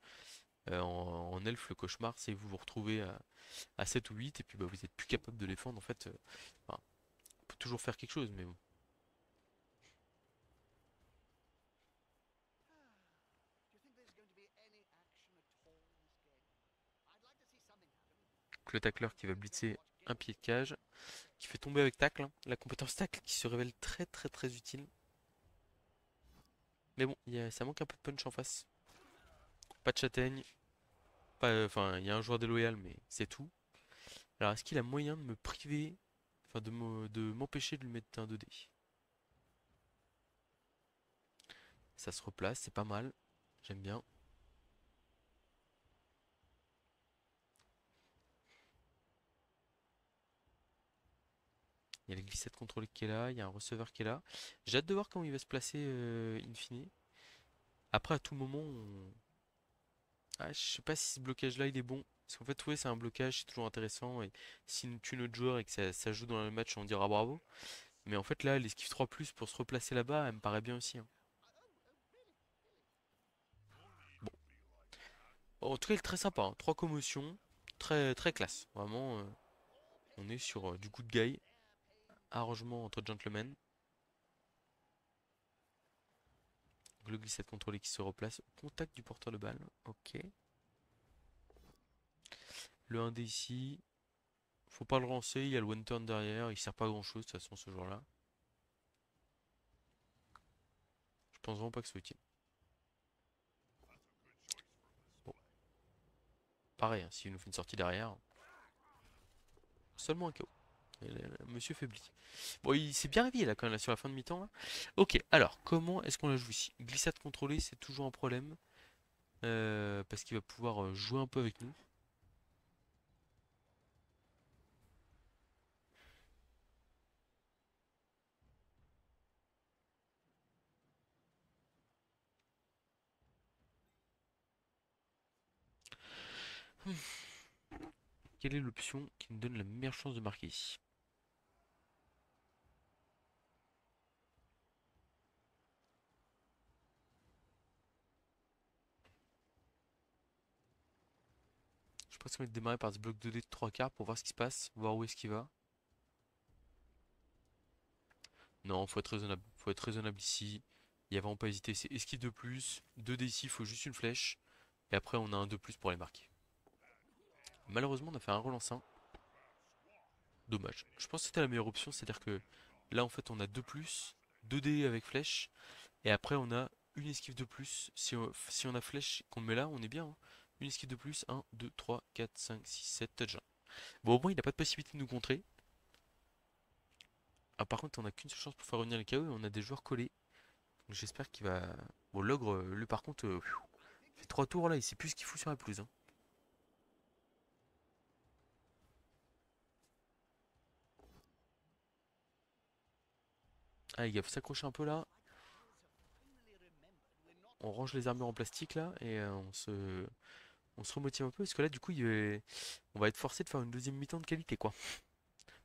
en elfe, le cauchemar, c'est vous vous retrouvez à 7 ou 8, et puis bah, vous êtes plus capable de défendre. En fait, enfin, on peut toujours faire quelque chose, mais bon. Donc, le tacleur qui va blitzer un pied de cage, qui fait tomber avec tacle, hein, la compétence tacle qui se révèle très très très utile. Mais bon, ça manque un peu de punch en face. Pas de châtaigne, enfin, il y a un joueur déloyal, mais c'est tout. Alors, est-ce qu'il a moyen de me priver, enfin, de m'empêcher de lui mettre un 2D? Ça se replace, c'est pas mal. J'aime bien. Il y a la glissade contrôlée qui est là, il y a un receveur qui est là. J'ai hâte de voir comment il va se placer in fine. Après, à tout moment, ah, je sais pas si ce blocage-là il est bon. Parce qu'en fait, ouais, c'est un blocage, c'est toujours intéressant. Et si on tue notre joueur et que ça joue dans le match, on dira bravo. Mais en fait, là, l'esquive 3 pour se replacer là-bas, elle me paraît bien aussi, hein. Bon. En tout cas, il est très sympa, hein. 3 commotions, très, très classe. Vraiment, on est sur du good guy. Arrangement entre gentlemen. Le glissade contrôlé qui se replace au contact du porteur de balle. Ok. Le 1D ici. Faut pas le lancer, il y a le one turn derrière, il sert pas à grand chose de toute façon ce joueur-là. Je pense vraiment pas que ce soit utile. Bon, pareil, hein, s'il nous fait une sortie derrière, seulement un KO. Monsieur faiblit. Bon, il s'est bien réveillé là quand même là, sur la fin de mi-temps là. Ok, alors comment est-ce qu'on la joue ici? Glissade contrôlée, c'est toujours un problème. Parce qu'il va pouvoir jouer un peu avec nous. Quelle est l'option qui nous donne la meilleure chance de marquer ici? Je pense qu'on va démarrer par ce bloc 2D de 3 quarts pour voir ce qui se passe, voir où est-ce qu'il va. Non, faut être raisonnable. Faut être raisonnable ici. Il n'y a vraiment pas hésité. C'est esquive de plus. 2D ici, il faut juste une flèche. Et après, on a un de plus pour les marquer. Malheureusement, on a fait un relance 1. Dommage. Je pense que c'était la meilleure option. C'est-à-dire que là, en fait, on a 2 plus. 2D avec flèche. Et après, on a une esquive de plus. Si on a flèche qu'on met là, on est bien, hein. Une esquive de plus. 1, 2, 3, 4, 5, 6, 7. Touchdown. Bon, au moins, il n'a pas de possibilité de nous contrer. Ah, par contre, on n'a qu'une seule chance pour faire revenir les KO et on a des joueurs collés. Donc j'espère qu'il va. Bon, l'ogre, lui, par contre, il fait 3 tours là, il sait plus ce qu'il fout sur la pelouse, hein. Ah, les gars, faut s'accrocher un peu là. On range les armures en plastique là et on se. on se remotive un peu parce que là, du coup, on va être forcé de faire une deuxième mi-temps de qualité, quoi.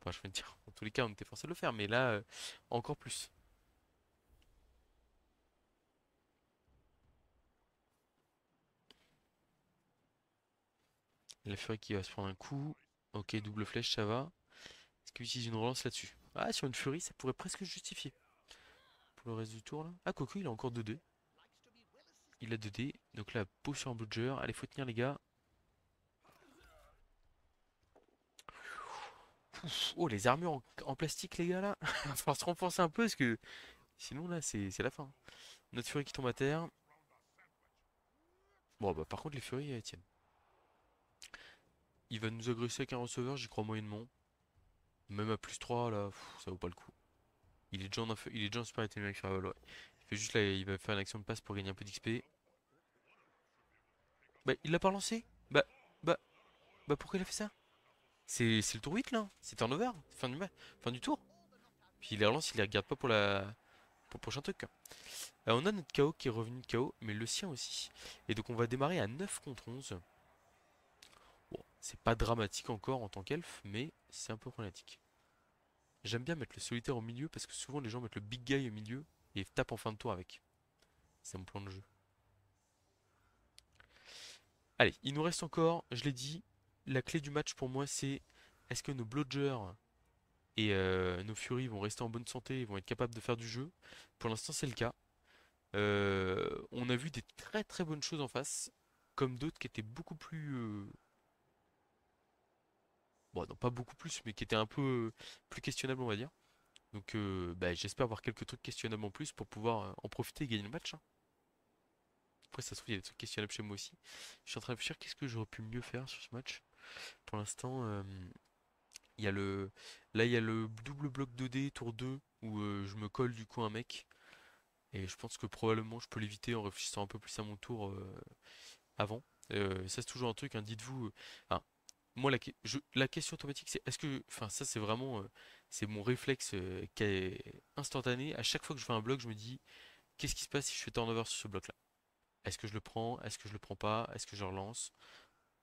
Enfin, je veux dire, dans tous les cas, on était forcé de le faire, mais là, encore plus. La furie qui va se prendre un coup. Ok, double flèche, ça va. Est-ce qu'il utilise une relance là-dessus? Ah, sur une furie, ça pourrait presque justifier. Pour le reste du tour, là. Ah, Coco, il a encore 2 dés. Il a 2 dés. Donc là, peau sur un bludger. Allez, faut tenir, les gars. Ouf, oh, les armures en plastique, les gars, là. Il va falloir se renforcer un peu parce que sinon, là, c'est la fin. Notre furie qui tombe à terre. Bon, bah, par contre, les furies, elles tiennent. Il va nous agresser avec un receveur, j'y crois moyennement. Même à +3 là, ça vaut pas le coup. Il est déjà en supériorité numérique sur la balle, ouais. Il fait juste là, il va faire une action de passe pour gagner un peu d'XP. Bah, il l'a pas lancé. Bah, bah, bah, pourquoi il a fait ça? C'est le tour 8 là. C'est turnover. Fin du tour. Puis il les relance, il les regarde pas pour le prochain truc, quoi. On a notre KO qui est revenu de KO, mais le sien aussi. Et donc on va démarrer à 9 contre 11. Bon, c'est pas dramatique encore en tant qu'elfe, mais c'est un peu problématique. J'aime bien mettre le solitaire au milieu parce que souvent les gens mettent le big guy au milieu et tapent en fin de tour avec. C'est mon plan de jeu. Allez, il nous reste encore, je l'ai dit, la clé du match pour moi c'est est-ce que nos Blodgers et nos Fury vont rester en bonne santé et vont être capables de faire du jeu. Pour l'instant c'est le cas. On a vu des très très bonnes choses en face, comme d'autres qui étaient beaucoup plus... bon non pas beaucoup plus, mais qui étaient un peu plus questionnables on va dire. Donc bah, j'espère avoir quelques trucs questionnables en plus pour pouvoir en profiter et gagner le match, hein. Après, ça se trouve, il y a des trucs questionnables chez moi aussi. Je suis en train de réfléchir, qu'est-ce que j'aurais pu mieux faire sur ce match? Pour l'instant, il y a le... là, il y a le double bloc 2D, tour 2, où je me colle du coup un mec. Et je pense que probablement je peux l'éviter en réfléchissant un peu plus à mon tour avant. Ça, c'est toujours un truc, hein, dites-vous. Enfin, moi, la question automatique, c'est est-ce que. Enfin, ça, c'est vraiment. C'est mon réflexe qui est instantané. À chaque fois que je fais un bloc, je me dis qu'est-ce qui se passe si je fais turnover sur ce bloc-là? Est-ce que je le prends? Est-ce que je le prends pas? Est-ce que je relance?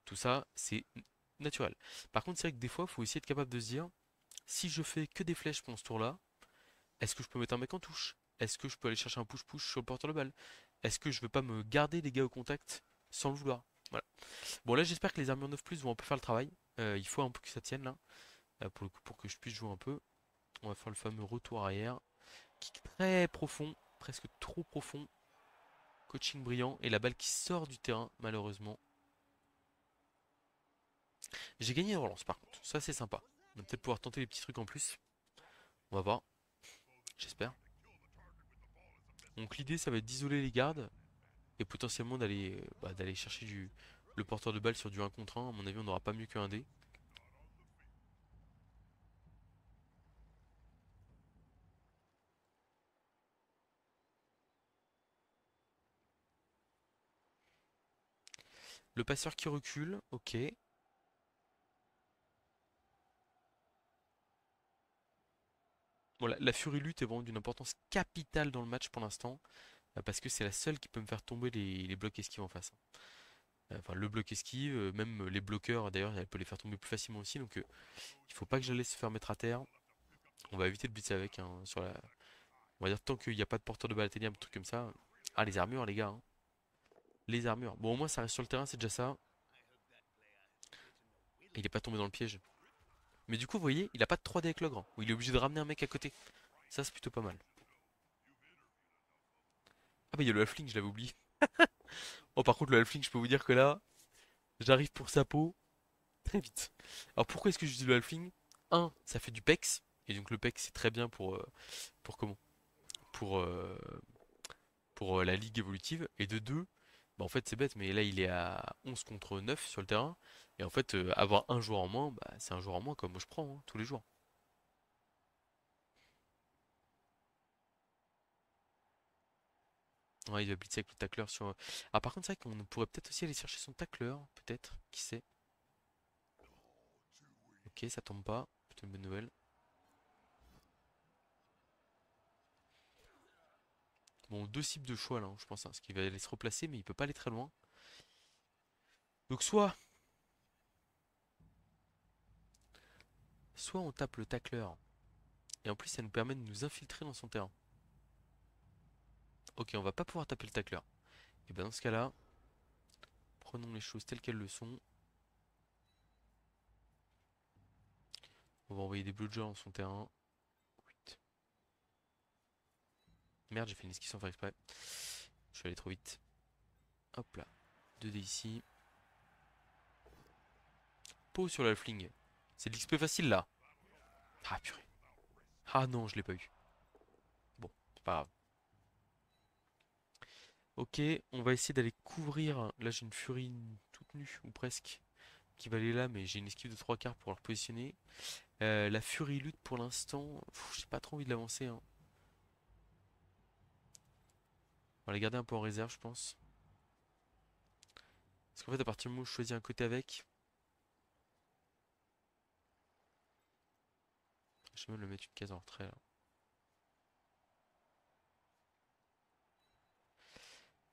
Tout ça, c'est naturel. Par contre, c'est vrai que des fois, il faut aussi être capable de se dire, si je fais que des flèches pendant ce tour-là, est-ce que je peux mettre un mec en touche? Est-ce que je peux aller chercher un push-push sur le porteur de balle? Est-ce que je veux pas me garder les gars au contact sans le vouloir? Voilà. Bon, là, j'espère que les armures 9 plus vont un peu faire le travail. Il faut un peu que ça tienne là, pour le coup, pour que je puisse jouer un peu. On va faire le fameux retour arrière. Kick très profond, presque trop profond. Coaching brillant. Et la balle qui sort du terrain, malheureusement. J'ai gagné une relance par contre, ça c'est sympa. On va peut-être pouvoir tenter des petits trucs en plus. On va voir, j'espère. Donc l'idée ça va être d'isoler les gardes et potentiellement d'aller chercher le porteur de balle sur du 1 contre 1. À mon avis on n'aura pas mieux qu'un dé. Le passeur qui recule, ok. Bon, la Fury lutte est vraiment d'une importance capitale dans le match pour l'instant. Parce que c'est la seule qui peut me faire tomber les blocs esquives en face, hein. Enfin le bloc esquive, même les bloqueurs d'ailleurs elle peut les faire tomber plus facilement aussi. Donc il faut pas que je la laisse se faire mettre à terre. On va éviter de blitzer avec, hein, sur la, on va dire tant qu'il n'y a pas de porteur de balle atteignable, un truc comme ça. Ah, les armures, les gars, hein. Les armures. Bon, au moins, ça reste sur le terrain, c'est déjà ça. Il est pas tombé dans le piège. Mais du coup, vous voyez, il a pas de 3D avec l'ogre, où il est obligé de ramener un mec à côté. Ça, c'est plutôt pas mal. Ah, bah, il y a le halfling, je l'avais oublié. Oh, par contre, le halfling, je peux vous dire que là, j'arrive pour sa peau très vite. Alors, pourquoi est-ce que je dis le halfling? Un, ça fait du pex. Et donc, le pex, c'est très bien pour comment? Pour, la ligue évolutive. Et de deux, bah en fait c'est bête, mais là il est à 11 contre 9 sur le terrain. Et en fait, avoir un joueur en moins, bah, c'est un joueur en moins comme moi je prends, hein, tous les jours. Ouais, il va blitzer avec le tacleur sur. Ah, par contre, c'est vrai qu'on pourrait peut-être aussi aller chercher son tacleur, peut-être, qui sait. Ok, ça tombe pas, plutôt une bonne nouvelle. Bon, deux cibles de choix là, hein, je pense, hein, parce qu'il va aller se replacer, mais il peut pas aller très loin. Donc soit on tape le tacleur, et en plus ça nous permet de nous infiltrer dans son terrain. Ok, on va pas pouvoir taper le tacleur. Et ben dans ce cas-là, prenons les choses telles qu'elles le sont. On va envoyer des bludgers dans son terrain. Merde, j'ai fait une esquive sans faire exprès. Je suis allé trop vite. Hop là. 2 dés ici. Pau sur la fling. C'est de l'XP facile là. Ah purée. Ah non, je l'ai pas eu. Bon, c'est pas grave. Ok, on va essayer d'aller couvrir. Là, j'ai une furie toute nue, ou presque, qui va aller là, mais j'ai une esquive de 3 quarts pour la repositionner. La furie lutte pour l'instant. J'ai pas trop envie de l'avancer, hein. On va la garder un peu en réserve, je pense. Parce qu'en fait, à partir du moment où je choisis un côté avec, je vais même le mettre une case en retrait là.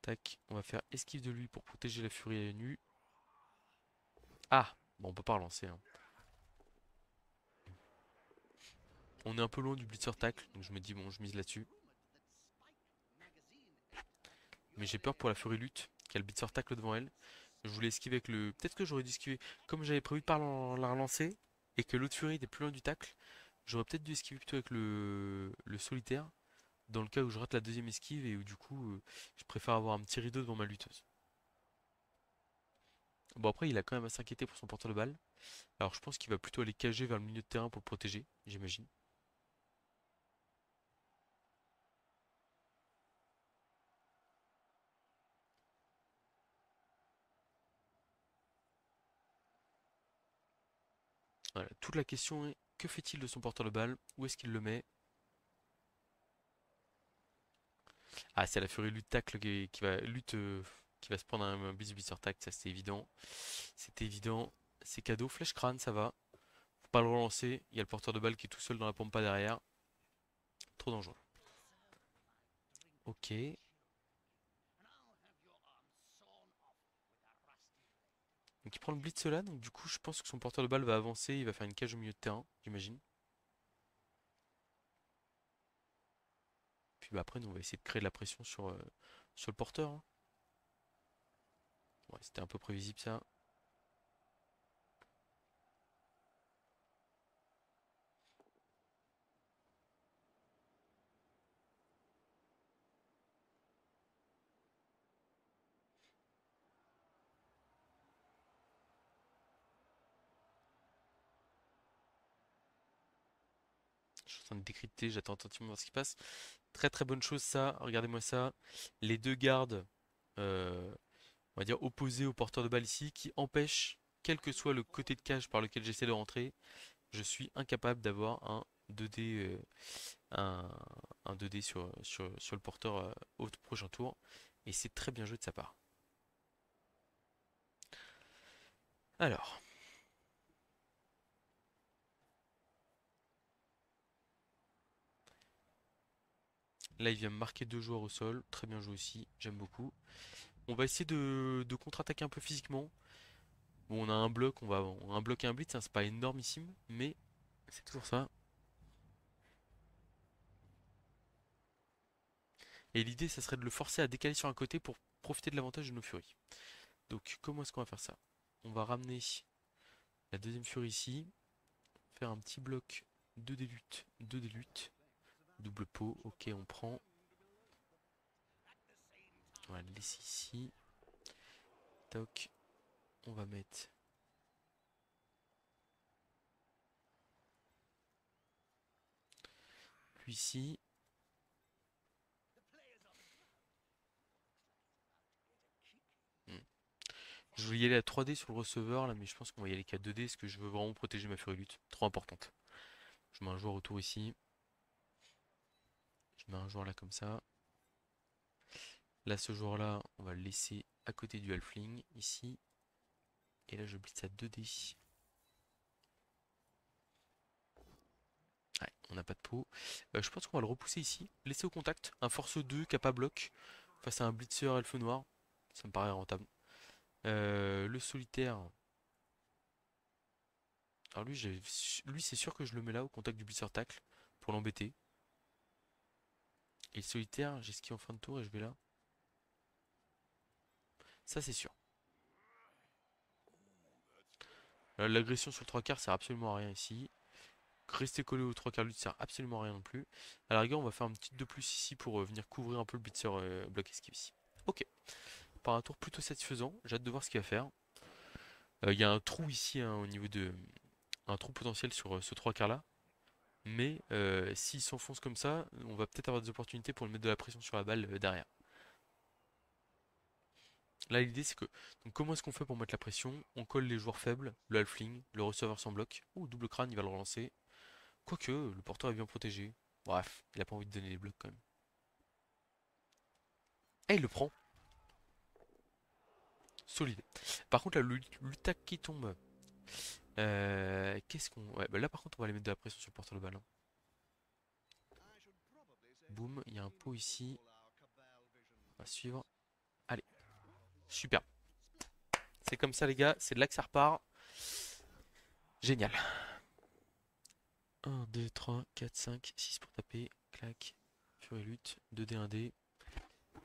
Tac, on va faire esquive de lui pour protéger la furie nue. Ah, bon, on peut pas relancer, hein. On est un peu loin du blitzer tackle, donc je me dis bon, je mise là-dessus. Mais j'ai peur pour la furie lutte, qui a le blitzer tackle devant elle. Je voulais esquiver avec le. Peut-être que j'aurais dû esquiver comme j'avais prévu de pas la relancer et que l'autre furie était plus loin du tacle. J'aurais peut-être dû esquiver plutôt avec le solitaire, dans le cas où je rate la deuxième esquive et où du coup je préfère avoir un petit rideau devant ma lutteuse. Bon après il a quand même à s'inquiéter pour son porteur de balle. Alors je pense qu'il va plutôt aller cager vers le milieu de terrain pour le protéger, j'imagine. Voilà, toute la question est que fait-il de son porteur de balle? Où est-ce qu'il le met? Ah, c'est la furie lutte tacle qui va se prendre un bis sur tacle, ça c'est évident. C'est évident. C'est cadeau. Flèche crâne, ça va. Faut pas le relancer. Il y a le porteur de balle qui est tout seul dans la pompe pas derrière. Trop dangereux. Ok. Donc il prend le blitz là. Donc du coup, je pense que son porteur de balle va avancer. Il va faire une cage au milieu de terrain, j'imagine. Puis bah, après, nous, on va essayer de créer de la pression sur le porteur, hein. Ouais, c'était un peu prévisible ça. Je suis en train de décrypter, j'attends attentivement voir ce qui passe. Très très bonne chose ça. Regardez-moi ça. Les deux gardes, euh, on va dire opposés au porteur de balle ici, qui empêchent, quel que soit le côté de cage par lequel j'essaie de rentrer, je suis incapable d'avoir un 2D, un, un 2D sur le porteur au prochain tour. Et c'est très bien joué de sa part. Alors, là il vient me marquer deux joueurs au sol. Très bien joué aussi, j'aime beaucoup. On va essayer de contre-attaquer un peu physiquement. Bon, on a un bloc, on a un bloc et un blitz, hein, c'est pas énormissime, mais c'est toujours ça. Et l'idée, ça serait de le forcer à décaler sur un côté pour profiter de l'avantage de nos furies. Donc, comment est-ce qu'on va faire ça? On va ramener la deuxième furie ici, faire un petit bloc 2 des luttes, double pot, ok, on prend. On va le laisser ici. Toc, on va mettre lui ici. Hmm. Je voulais y aller à 3D sur le receveur là, mais je pense qu'on va y aller qu'à 2D parce que je veux vraiment protéger ma furie lutte. Trop importante. Je mets un joueur autour ici. Je mets un joueur là comme ça. Là, ce joueur-là, on va le laisser à côté du halfling, ici. Et là, je blitz à 2D. Ouais, on n'a pas de peau. Je pense qu'on va le repousser ici. Laisser au contact. Un force 2 qui n'a pas bloc. Face à un blitzer elfe noir. Ça me paraît rentable. Le solitaire. Alors lui c'est sûr que je le mets là au contact du blitzer tacle pour l'embêter. Et le solitaire, j'ai ski en fin de tour et je vais là. Ça c'est sûr. L'agression sur le 3 quarts sert absolument à rien ici. Rester collé au 3 quarts lui sert absolument à rien non plus. À la rigueur, on va faire un petit 2 plus ici pour venir couvrir un peu le blitzer bloc esquive ici. Ok. Par un tour plutôt satisfaisant. J'ai hâte de voir ce qu'il va faire. Il y a un trou ici hein, au niveau de. Un trou potentiel sur ce 3 quarts là. Mais s'il s'enfonce comme ça, on va peut-être avoir des opportunités pour le mettre de la pression sur la balle derrière. Là, l'idée c'est que. Donc, comment est-ce qu'on fait pour mettre la pression? On colle les joueurs faibles, le halfling, le receveur sans bloc. Ouh, double crâne, il va le relancer. Quoique, le porteur est bien protégé. Bref, il a pas envie de donner les blocs quand même. Et il le prend. Solide. Par contre, là, le tac qui tombe. Qu'est-ce qu'on. Ouais, bah là par contre, on va aller mettre de la pression sur le porteur de balle. Hein. Boum, il y a un pot ici. On va suivre. Allez, super. C'est comme ça, les gars. C'est de là que ça repart. Génial. 1, 2, 3, 4, 5, 6 pour taper. Clac. Furie lutte. 2D, 1D.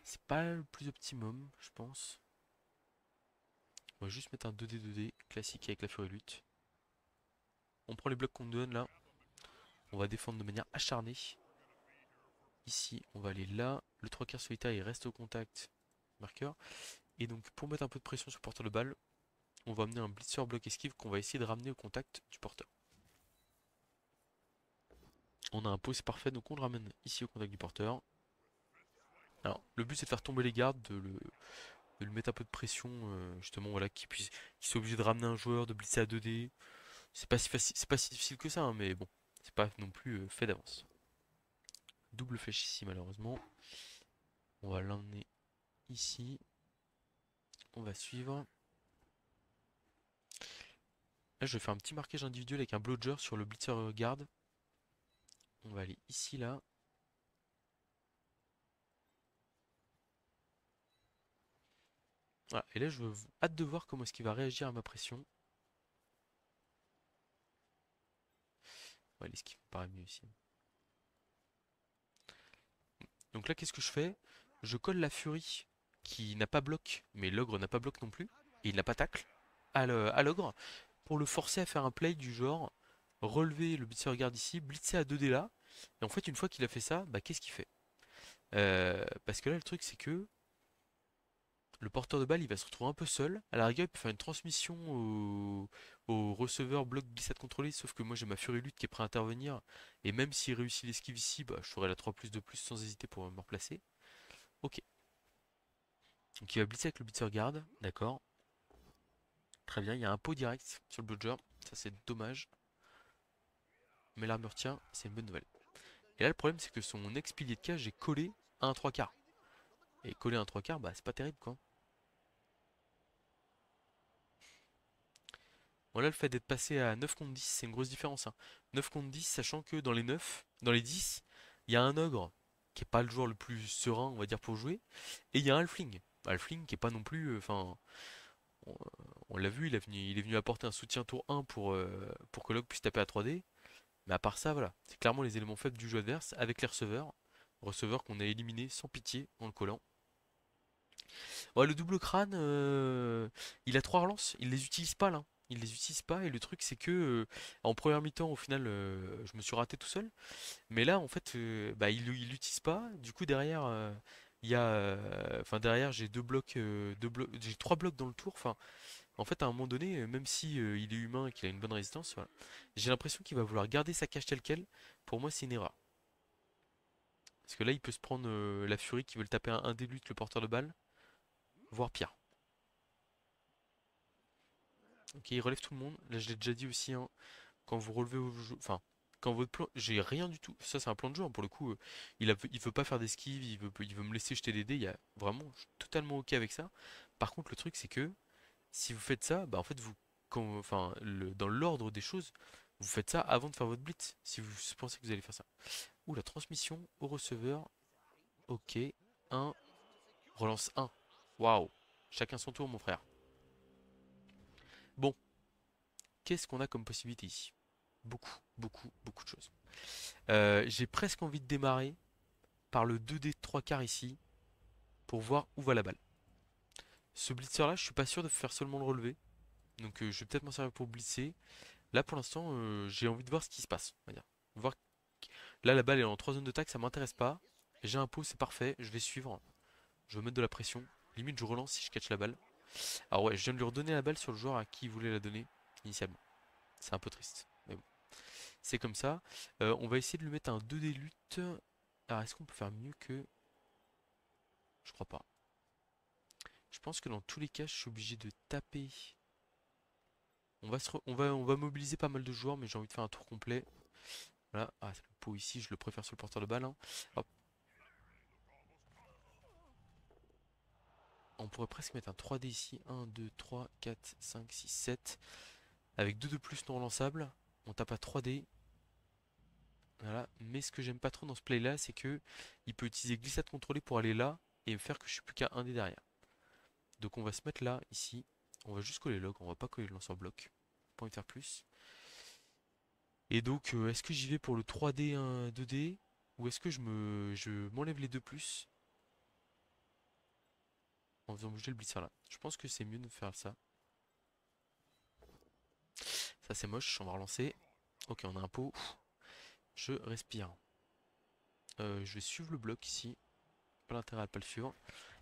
C'est pas le plus optimum, je pense. On va juste mettre un 2D, 2D classique avec la furie lutte. On prend les blocs qu'on nous donne là. On va défendre de manière acharnée. Ici, on va aller là. Le 3 quarts solitaire, il reste au contact. Marqueur. Et donc, pour mettre un peu de pression sur le porteur de balle, on va amener un blitzer bloc esquive qu'on va essayer de ramener au contact du porteur. On a un pot, c'est parfait, donc on le ramène ici au contact du porteur. Alors, le but c'est de faire tomber les gardes, de lui mettre un peu de pression, justement, voilà, qu'il soit obligé de ramener un joueur, de blitzer à 2D. C'est pas si facile, c'est pas si difficile que ça, hein, mais bon, c'est pas non plus fait d'avance. Double flèche ici, malheureusement. On va l'emmener ici. On va suivre. Là, je vais faire un petit marquage individuel avec un blodger sur le blitzer garde. On va aller ici, là. Voilà. Et là, je veux hâte de voir comment est-ce qu'il va réagir à ma pression. Ouais, l'esquive me paraît mieux ici. Donc là, qu'est-ce que je fais? Je colle la furie qui n'a pas bloc, mais l'ogre n'a pas bloc non plus, et il n'a pas tacle à l'ogre, pour le forcer à faire un play du genre relever le blitzer garde ici, blitzer à 2D là, et en fait, une fois qu'il a fait ça, bah qu'est-ce qu'il fait? Parce que là, le truc, c'est que le porteur de balle, il va se retrouver un peu seul. À la rigueur, il peut faire une transmission au receveur bloc glissade contrôlée, sauf que moi j'ai ma furie lutte qui est prêt à intervenir. Et même s'il réussit l'esquive ici, bah, je ferai la 3 plus de plus sans hésiter pour me replacer. Ok. Donc il va blitzer avec le blitzer garde, d'accord. Très bien, il y a un pot direct sur le blodger. Ça c'est dommage. Mais l'armure tient, c'est une bonne nouvelle. Et là le problème c'est que son ex-pilier de cage est collé à un 3 quarts. Et collé à un 3 quarts, bah c'est pas terrible quoi. Bon là le fait d'être passé à 9 contre 10, c'est une grosse différence. Hein. 9 contre 10, sachant que dans les 9, dans les 10, il y a un ogre qui est pas le joueur le plus serein, on va dire, pour jouer. Et il y a un halfling. Halfling qui est pas non plus. Enfin, on, on l'a vu, il est venu apporter un soutien tour 1 pour que l'ogre puisse taper à 3D. Mais à part ça, voilà. C'est clairement les éléments faibles du jeu adverse avec les receveurs. Receveurs qu'on a éliminés sans pitié en le collant. Ouais, le double crâne, il a 3 relances, il les utilise pas là. Il les utilise pas et le truc c'est que en première mi-temps au final je me suis raté tout seul. Mais là en fait bah, il l'utilise pas. Du coup derrière il y a enfin derrière j'ai j'ai 3 blocs dans le tour. Enfin en fait à un moment donné même si il est humain et qu'il a une bonne résistance, voilà, j'ai l'impression qu'il va vouloir garder sa cage telle quelle. Pour moi c'est une erreur. Parce que là il peut se prendre la furie qui veut le taper un début le porteur de balle, voire pire. Ok, il relève tout le monde. Là, je l'ai déjà dit aussi, hein, quand vous relevez au jeu, enfin, quand votre plan, j'ai rien du tout. Ça, c'est un plan de jeu, hein, pour le coup. Il veut pas faire d'esquive, il veut me laisser jeter des dés. Il y a vraiment, je suis totalement ok avec ça. Par contre, le truc, c'est que si vous faites ça, bah en fait, enfin, dans l'ordre des choses, vous faites ça avant de faire votre blitz. Si vous pensez que vous allez faire ça. Ouh, la transmission au receveur. Ok, un relance un. Waouh. Chacun son tour, mon frère. qu'est-ce qu'on a comme possibilité ici? Beaucoup, beaucoup, beaucoup de choses. J'ai presque envie de démarrer par le 2D de 3 quarts ici pour voir où va la balle. Ce blitzer là, je suis pas sûr de faire seulement le relevé. Donc je vais peut-être m'en servir pour blitzer. Là pour l'instant, j'ai envie de voir ce qui se passe. On va dire. Voir... Là la balle est en 3 zones de tac, ça m'intéresse pas. J'ai un pot, c'est parfait, je vais suivre. Je vais mettre de la pression. Limite je relance si je catch la balle. Alors ouais, je viens de lui redonner la balle sur le joueur à qui il voulait la donner initialement. C'est un peu triste. Mais bon. C'est comme ça. On va essayer de lui mettre un 2D lutte. Alors est-ce qu'on peut faire mieux que... Je crois pas. Je pense que dans tous les cas, je suis obligé de taper. On va mobiliser pas mal de joueurs, mais j'ai envie de faire un tour complet. Voilà. Ah, le pot ici, je le préfère sur le porteur de balle, hein. Hop. On pourrait presque mettre un 3D ici. 1, 2, 3, 4, 5, 6, 7. Avec 2 de plus non relançables. On tape à 3D. Voilà. Mais ce que j'aime pas trop dans ce play là, c'est que il peut utiliser glissade contrôlée pour aller là et me faire que je suis plus qu'à 1D derrière. Donc on va se mettre là, ici. On va juste coller log, on va pas coller le lanceur bloc. Pas envie de faire plus. Et donc, est-ce que j'y vais pour le 3D, 2D ou est-ce que je m'enlève les 2 plus en faisant bouger le blitzer là? Je pense que c'est mieux de faire ça. Ça c'est moche, on va relancer. Ok, on a un pot. Je respire. Je vais suivre le bloc ici. Pas l'intérêt à pas le suivre.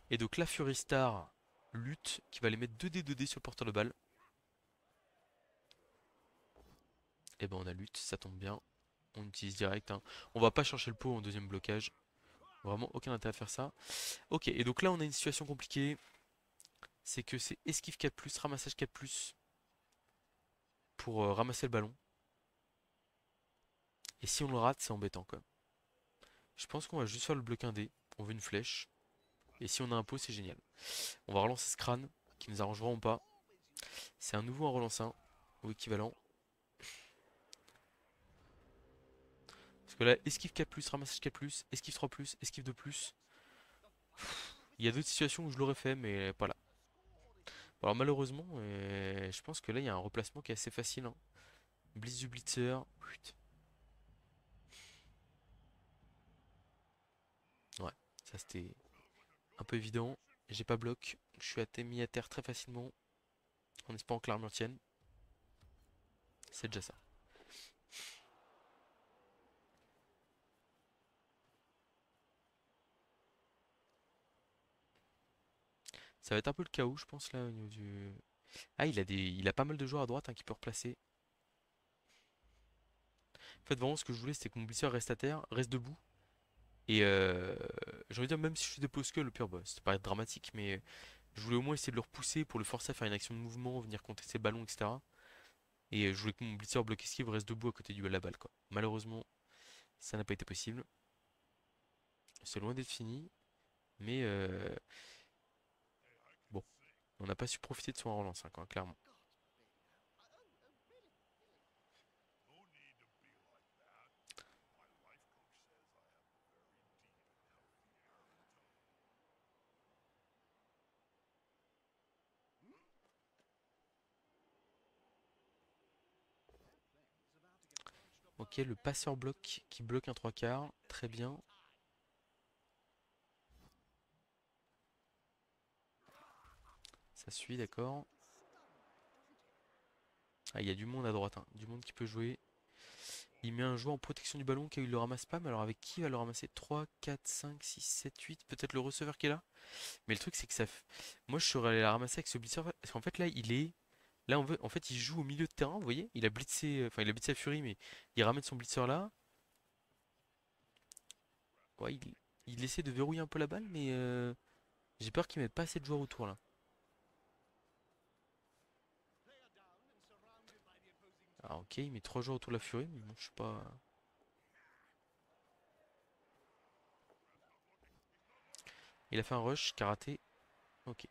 Et donc la Fury Star lutte qui va les mettre 2D 2D sur le porteur de balle. Et ben on a lutte, ça tombe bien. On utilise direct, hein. On va pas chercher le pot en deuxième blocage. Vraiment aucun intérêt à faire ça. Ok, et donc là on a une situation compliquée. C'est que c'est esquive 4+, ramassage 4+, pour ramasser le ballon. Et si on le rate, c'est embêtant quand même. Je pense qu'on va juste faire le bloc 1D. On veut une flèche. Et si on a un pot, c'est génial. On va relancer ce crâne, qui nous arrange vraiment pas. C'est un nouveau un relance 1, ou équivalent. Parce que là, esquive 4+, ramassage 4+, esquive 3+, esquive 2+. Il y a d'autres situations où je l'aurais fait, mais pas là. Alors malheureusement, je pense que là, il y a un replacement qui est assez facile, hein. Blitz du blitzer. Ouais, ça c'était un peu évident. J'ai pas bloc. Je suis mis à terre très facilement. En espérant que l'armure tienne. C'est déjà ça. Ça va être un peu le chaos, je pense, là, au niveau du... Ah, il a pas mal de joueurs à droite, hein, qui peut replacer. En fait, vraiment, ce que je voulais, c'était que mon blitzer reste à terre, reste debout. Et j'ai envie de dire, même si je dépose que le pire, bah, ça paraît dramatique, mais je voulais au moins essayer de le repousser pour le forcer à faire une action de mouvement, venir contester le ballon, etc. Et je voulais que mon blitzer bloc esquive reste debout à côté du la balle, quoi. Malheureusement, ça n'a pas été possible. C'est loin d'être fini, mais bon, on n'a pas su profiter de son relance, hein, quoi, clairement. Ok, le passeur bloc qui bloque un 3 quarts, très bien. Ça suit, d'accord. Ah, il y a du monde à droite, hein, du monde qui peut jouer. Il met un joueur en protection du ballon qui le ramasse pas, mais alors avec qui il va le ramasser? 3, 4, 5, 6, 7, 8, peut-être le receveur qui est là? Mais le truc c'est que moi je serais allé la ramasser avec ce blitzer, parce qu'en fait là il est... Là en fait il joue au milieu de terrain, vous voyez? Il a blitzé, enfin il a blitzé à Fury, mais il ramène son blitzer là. Ouais, il essaie de verrouiller un peu la balle, mais j'ai peur qu'il mette pas assez de joueurs autour là. Ah ok, il met 3 joueurs autour de la Fury, mais bon, je sais pas... Il a fait un rush, karaté, ok.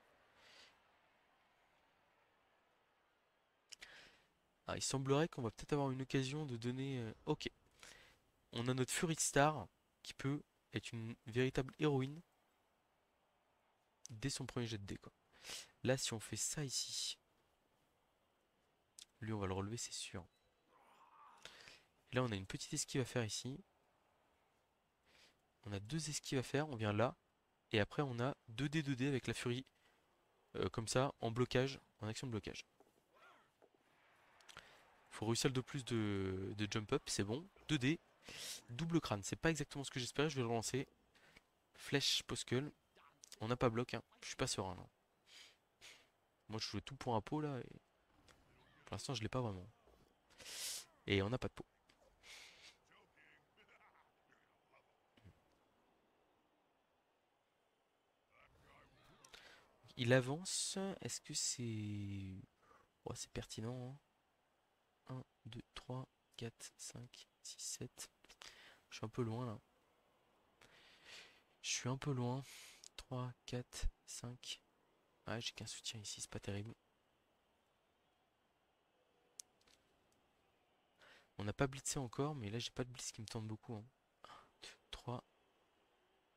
Ah, il semblerait qu'on va peut-être avoir une occasion de donner... Ok, on a notre Fury Star qui peut être une véritable héroïne dès son premier jet de dés, quoi. Là, si on fait ça ici, Lui, on va le relever, c'est sûr. Et là, on a une petite esquive à faire ici. On a deux esquives à faire. On vient là. Et après, on a 2D, 2D avec la furie. Comme ça, en blocage, en action de blocage. Faut réussir le 2 plus de jump up, c'est bon. 2D, double crâne, c'est pas exactement ce que j'espérais, je vais le relancer. Flèche poskel, on n'a pas bloc, hein. Je suis pas serein là. Moi je jouais tout pour un pot là, et pour l'instant je l'ai pas vraiment. Et on n'a pas de pot. Il avance, est-ce que c'est... Oh, c'est pertinent, hein. 1, 2, 3, 4, 5, 6, 7. Je suis un peu loin là. Je suis un peu loin. 3, 4, 5. Ah, j'ai qu'un soutien ici, c'est pas terrible. On n'a pas blitzé encore, mais là j'ai pas de blitz qui me tente beaucoup, hein. 3,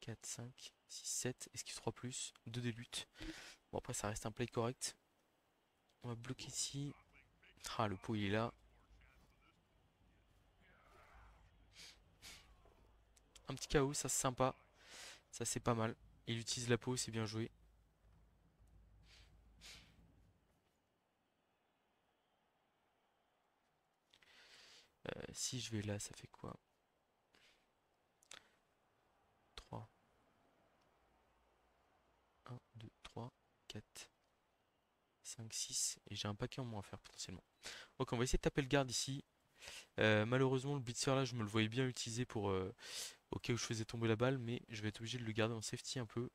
4, 5, 6, 7. Esquive 3 plus. 2 des luttes. Bon, après, ça reste un play correct. On va bloquer ici. Ah, le pot il est là. Un petit KO, ça c'est sympa. Ça c'est pas mal. Il utilise la peau, c'est bien joué. Si je vais là, ça fait quoi? 3, 1, 2, 3, 4, 5, 6. Et j'ai un paquet en moins à faire potentiellement. Ok, on va essayer de taper le garde ici. Malheureusement, le blitzer là, je me le voyais bien utiliser pour au cas où je faisais tomber la balle, mais je vais être obligé de le garder en safety un peu.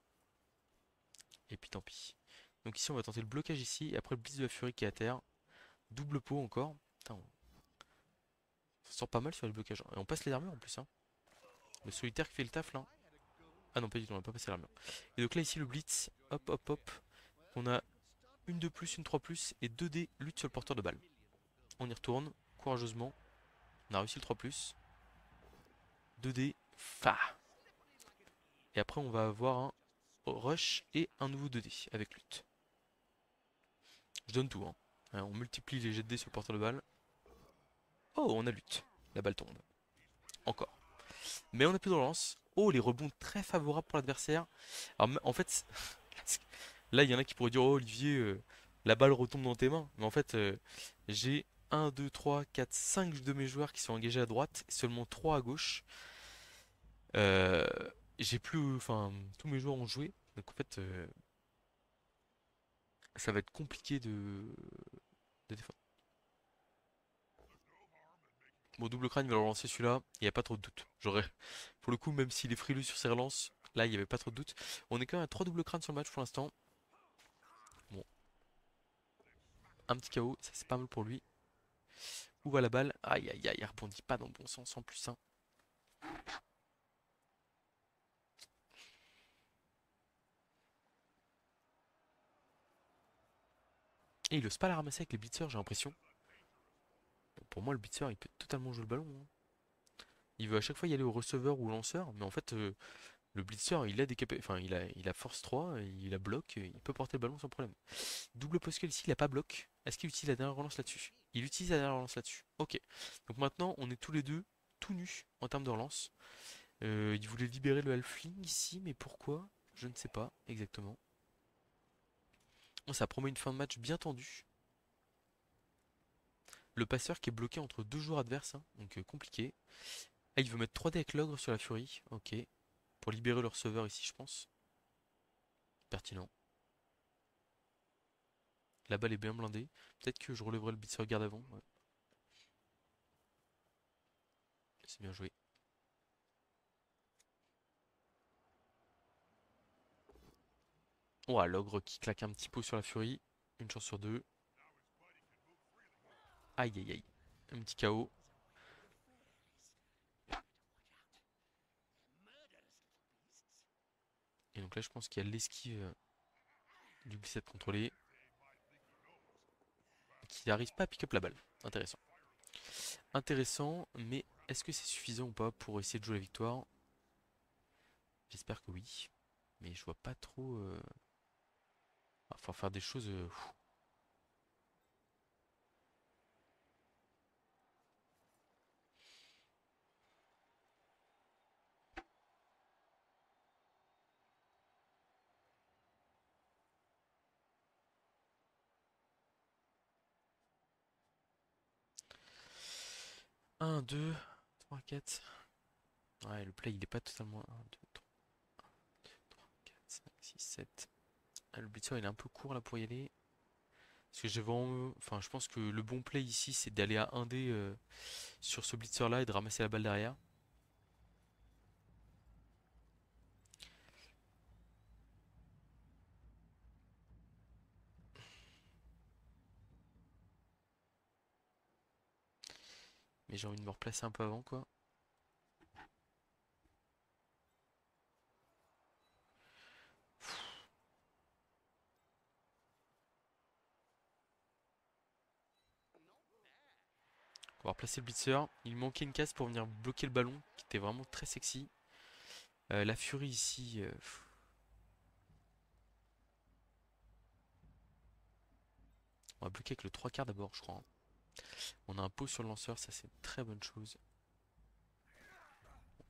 Et puis tant pis. Donc ici, on va tenter le blocage ici. Et après, le blitz de la furie qui est à terre. Double pot encore. Putain, on sort pas mal sur les blocages. Et on passe les armures en plus, hein. Le solitaire qui fait le taf là. Ah non, pas du tout, on n'a pas passé l'armure. Et donc là, ici, le blitz. Hop, hop, hop. On a une 2 plus, une 3 plus et 2D lutte sur le porteur de balle. On y retourne courageusement. On a réussi le 3 plus. 2D. Fa. Et après, on va avoir un rush et un nouveau 2D avec lutte. Je donne tout, hein. On multiplie les jets de dés sur le porteur de balle. Oh, on a lutte. La balle tombe. Encore. Mais on a plus de relance. Oh, les rebonds très favorables pour l'adversaire. Alors, en fait, là, il y en a qui pourraient dire, oh, Olivier, la balle retombe dans tes mains. Mais en fait, j'ai 1, 2, 3, 4, 5 de mes joueurs qui sont engagés à droite, et seulement 3 à gauche. Euh, j'ai plus, enfin, tous mes joueurs ont joué. Donc, en fait, ça va être compliqué de défendre. Bon, double crâne, il va le relancer celui-là. Il n'y a pas trop de doute. J'aurais, pour le coup, même s'il est frileux sur ses relances, là, il n'y avait pas trop de doute. On est quand même à 3 double crânes sur le match pour l'instant. Bon, un petit KO, ça c'est pas mal pour lui. Où va la balle? Aïe aïe aïe, il rebondit pas dans le bon sens en plus, hein. Et il ose pas la ramasser avec les blitzers, j'ai l'impression. Bon, pour moi, le blitzer, il peut totalement jouer le ballon, hein. Il veut à chaque fois y aller au receveur ou au lanceur, mais en fait, le blitzer, il a des enfin, il a force 3, il a bloc, il peut porter le ballon sans problème. Double poskel ici, il a pas bloc. Est-ce qu'il utilise la dernière relance là-dessus? Il utilise la dernière relance là-dessus. Ok. Donc maintenant, on est tous les deux tout nus en termes de relance. Il voulait libérer le halfling ici, mais pourquoi? Je ne sais pas exactement. Oh, ça promet une fin de match bien tendue. Le passeur qui est bloqué entre deux joueurs adverses, hein, donc compliqué. Ah, il veut mettre 3D avec l'ogre sur la furie. Ok. Pour libérer le receveur ici, je pense. Pertinent. La balle est bien blindée. Peut-être que je relèverai le beat sur garde avant. Ouais. C'est bien joué. Oh, l'ogre qui claque un petit pot sur la furie. Une chance sur deux. Aïe aïe aïe. Un petit KO. Et donc là, je pense qu'il y a l'esquive du glissade contrôlé. Qui n'arrive pas à pick up la balle. Intéressant. Intéressant, mais est-ce que c'est suffisant ou pas pour essayer de jouer la victoire? J'espère que oui. Mais je vois pas trop. Enfin, faire des choses. 1, 2, 3, 4. Ouais, le play il est pas totalement 1, 2, 3, 4, 5, 6, 7. Ah, le blitzer il est un peu court là pour y aller. Parce que j'ai vraiment. Enfin, je pense que le bon play ici c'est d'aller à 1D sur ce blitzer là et de ramasser la balle derrière. Mais j'ai envie de me replacer un peu avant quoi. On va replacer le blitzer. Il manquait une case pour venir bloquer le ballon qui était vraiment très sexy. La Fury ici. On va bloquer avec le 3 quarts d'abord, je crois, hein. On a un pot sur le lanceur, ça c'est une très bonne chose.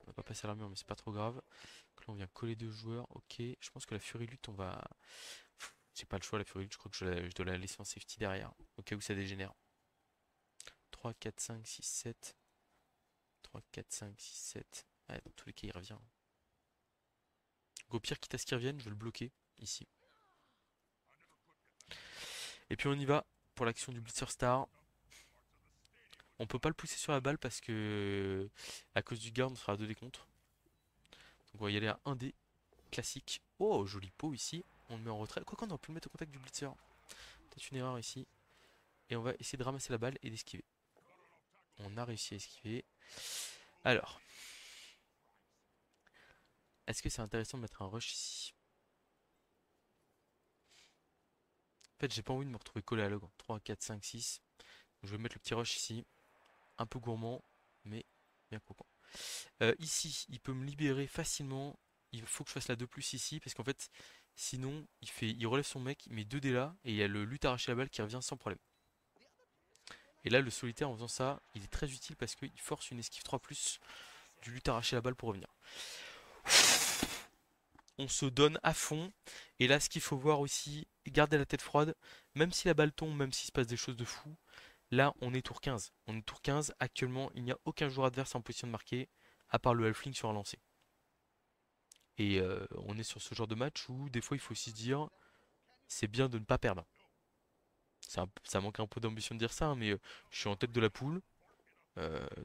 On va pas passer à l'armure, mais c'est pas trop grave. Donc là, on vient coller deux joueurs. Ok, je pense que la Fury lutte, on va. J'ai pas le choix, la Fury lutte, je crois que je dois la laisser en safety derrière, au cas où ça dégénère. 3, 4, 5, 6, 7. 3, 4, 5, 6, 7. Ouais, dans tous les cas, il revient. Donc, au pire, quitte à ce qu'il revienne, je vais le bloquer ici. Et puis on y va pour l'action du Blitzer Star. On peut pas le pousser sur la balle parce que à cause du garde on sera à 2 décompte. Donc on va y aller à 1D classique. Oh joli pot ici. On le met en retrait. Quoi qu'on aurait pu le mettre au contact du blitzer. Peut-être une erreur ici. Et on va essayer de ramasser la balle et d'esquiver. On a réussi à esquiver. Alors. Est-ce que c'est intéressant de mettre un rush ici? En fait j'ai pas envie de me retrouver collé à l'ogre. 3, 4, 5, 6. Donc, je vais mettre le petit rush ici. Un peu gourmand. Mais bien croquant. Ici, il peut me libérer facilement. Il faut que je fasse la 2 plus ici, parce qu'en fait, sinon, il relève son mec, il met 2 dés là, et il y a le lutte arracher la balle qui revient sans problème. Et là, le solitaire, en faisant ça, il est très utile parce qu'il force une esquive 3 plus du lutte arracher la balle pour revenir. On se donne à fond. Et là, ce qu'il faut voir aussi, garder la tête froide, même si la balle tombe, même s'il se passe des choses de fou. Là, on est tour 15. On est tour 15. Actuellement, il n'y a aucun joueur adverse en position de marquer, à part le halfling sur un lancer. Et on est sur ce genre de match où des fois il faut aussi se dire c'est bien de ne pas perdre. Ça manque un peu d'ambition de dire ça, hein, mais je suis en tête de la poule,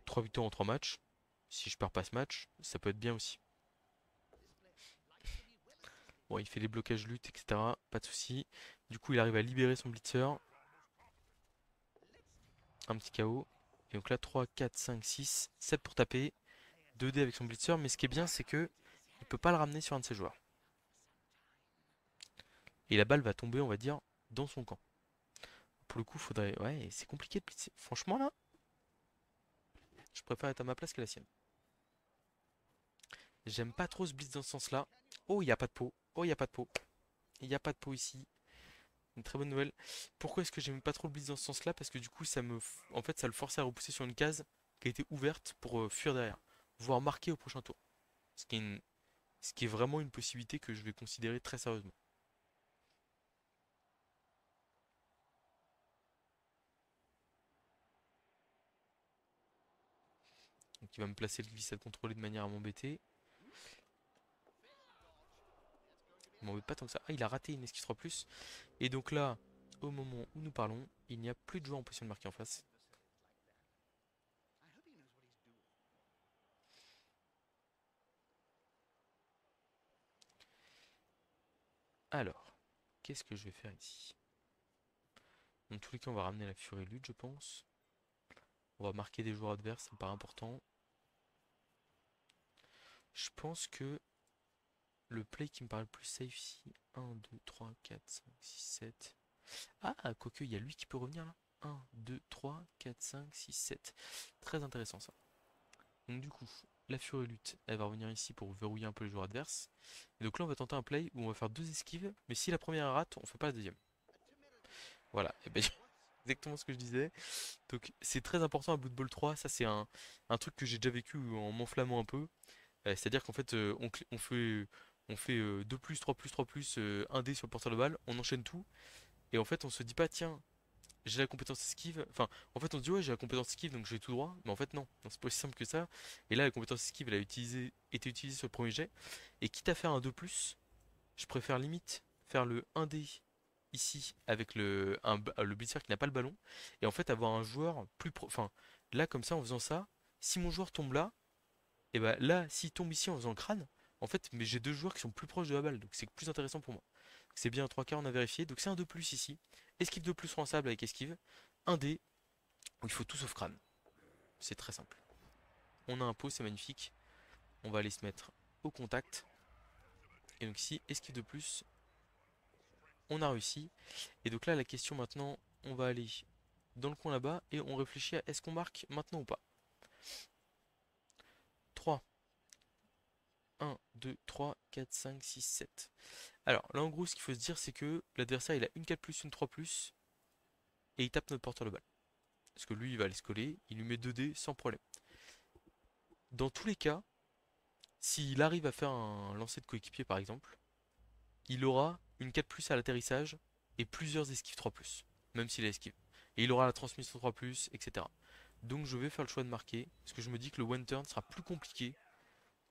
3 victoires en 3 matchs. Si je perds pas ce match, ça peut être bien aussi. Bon, il fait les blocages lutte, etc. Pas de souci. Du coup, il arrive à libérer son blitzer. Un petit KO. Et donc là, 3, 4, 5, 6, 7 pour taper. 2D avec son blitzer. Mais ce qui est bien, c'est que il peut pas le ramener sur un de ses joueurs. Et la balle va tomber, on va dire, dans son camp. Pour le coup, faudrait. Ouais, c'est compliqué de blitzer. Franchement, là, je préfère être à ma place qu'à la sienne. J'aime pas trop ce blitz dans ce sens-là. Oh, il n'y a pas de pot. Oh, il n'y a pas de pot. Il n'y a pas de pot ici. Une très bonne nouvelle. Pourquoi est-ce que j'aime pas trop le blitz dans ce sens-là? Parce que du coup, en fait, ça le forçait à repousser sur une case qui a été ouverte pour fuir derrière. Voire marquer au prochain tour. Ce qui est, ce qui est vraiment une possibilité que je vais considérer très sérieusement. Donc il va me placer le glissade contrôlé de manière à m'embêter. Il m'embête pas tant que ça. Ah, il a raté une esquive 3+. Et donc là, au moment où nous parlons, il n'y a plus de joueur en position de marquer en face. Alors, qu'est-ce que je vais faire ici? Dans tous les cas, on va ramener la Furie Lutte, je pense. On va marquer des joueurs adverses, ça me paraît important. Je pense que le play qui me paraît le plus safe ici, 1, 2, 3, 4, 5, 6, 7. Ah, quoique, il y a lui qui peut revenir là. 1, 2, 3, 4, 5, 6, 7. Très intéressant ça. Donc du coup, la Furie Lutte, elle va revenir ici pour verrouiller un peu les joueurs adverses. Et donc là, on va tenter un play où on va faire 2 esquives, mais si la première rate, on fait pas la deuxième. Voilà, et ben exactement ce que je disais. Donc c'est très important à Blood Bowl 3, ça c'est un truc que j'ai déjà vécu en m'enflammant un peu. C'est-à-dire qu'en fait on fait 2 plus, 3 plus, 3 plus, 1 dé sur le porteur de balle, on enchaîne tout, et en fait on se dit pas tiens, j'ai la compétence esquive. Enfin, en fait, on se dit ouais, j'ai la compétence esquive donc je vais tout droit. Mais en fait, non. Non, c'est pas aussi simple que ça. Et là, la compétence esquive, elle a été utilisée sur le premier jet. Et quitte à faire un 2 je préfère limite faire le 1D ici avec le blitzer qui n'a pas le ballon. Et en fait, avoir un joueur plus pro. Enfin, là, comme ça, en faisant ça, si mon joueur tombe là, et bah là, s'il tombe ici en faisant le crâne, en fait, mais j'ai deux joueurs qui sont plus proches de la balle. Donc c'est plus intéressant pour moi. C'est bien 3 quarts, on a vérifié. Donc c'est un 2 ici. Esquive de plus lançable avec esquive. Un dé où il faut tout sauf crâne. C'est très simple. On a un pot, c'est magnifique. On va aller se mettre au contact. Et donc ici, esquive de plus, on a réussi. Et donc là, la question maintenant, on va aller dans le coin là-bas et on réfléchit à est-ce qu'on marque maintenant ou pas. 3, 1, 2, 3, 4, 5, 6, 7. Alors là, en gros, ce qu'il faut se dire, c'est que l'adversaire, il a une 4 une 3 et il tape notre porteur de balle. Parce que lui, il va aller se coller, il lui met 2 dés sans problème. Dans tous les cas, s'il arrive à faire un lancer de coéquipier par exemple, il aura une 4 à l'atterrissage et plusieurs esquives 3 même s'il a esquive. Et il aura la transmission 3 etc. Donc je vais faire le choix de marquer, parce que je me dis que le one turn sera plus compliqué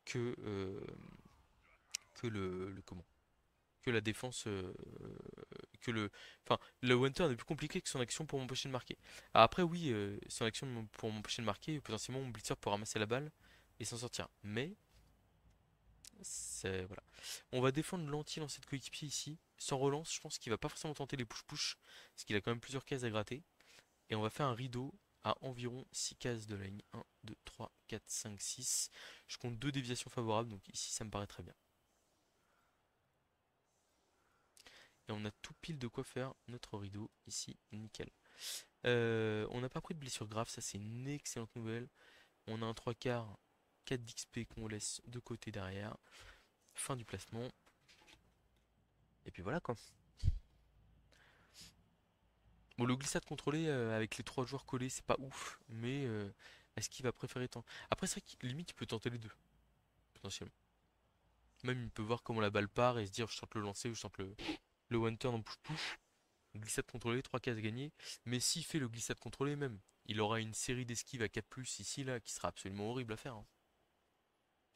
que, comment que la défense que le enfin le one turn est plus compliqué que son action pour m'empêcher de marquer. Alors après oui, son action pour m'empêcher de marquer, potentiellement mon blitzer peut ramasser la balle et s'en sortir. Mais c'est voilà. On va défendre l'anti-lancer de coéquipier ici, sans relance, je pense qu'il va pas forcément tenter les push-push, parce qu'il a quand même plusieurs cases à gratter. Et on va faire un rideau à environ 6 cases de la ligne. 1, 2, 3, 4, 5, 6. Je compte 2 déviations favorables, donc ici ça me paraît très bien. Et on a tout pile de quoi faire notre rideau ici, nickel. On n'a pas pris de blessure grave, ça c'est une excellente nouvelle. On a un 3 quarts, 4 d'XP qu'on laisse de côté derrière. Fin du placement. Et puis voilà quoi. Bon, le glissade contrôlé avec les 3 joueurs collés, c'est pas ouf, mais est-ce qu'il va préférer tant. Après, c'est vrai qu'il limite, il peut tenter les deux, potentiellement. Même il peut voir comment la balle part et se dire je tente le lancer ou je tente le one turn en push-push. Glissade contrôlée, 3 cases gagnées. Mais s'il fait le glissade contrôlé même, il aura une série d'esquives à 4 ici là qui sera absolument horrible à faire, hein.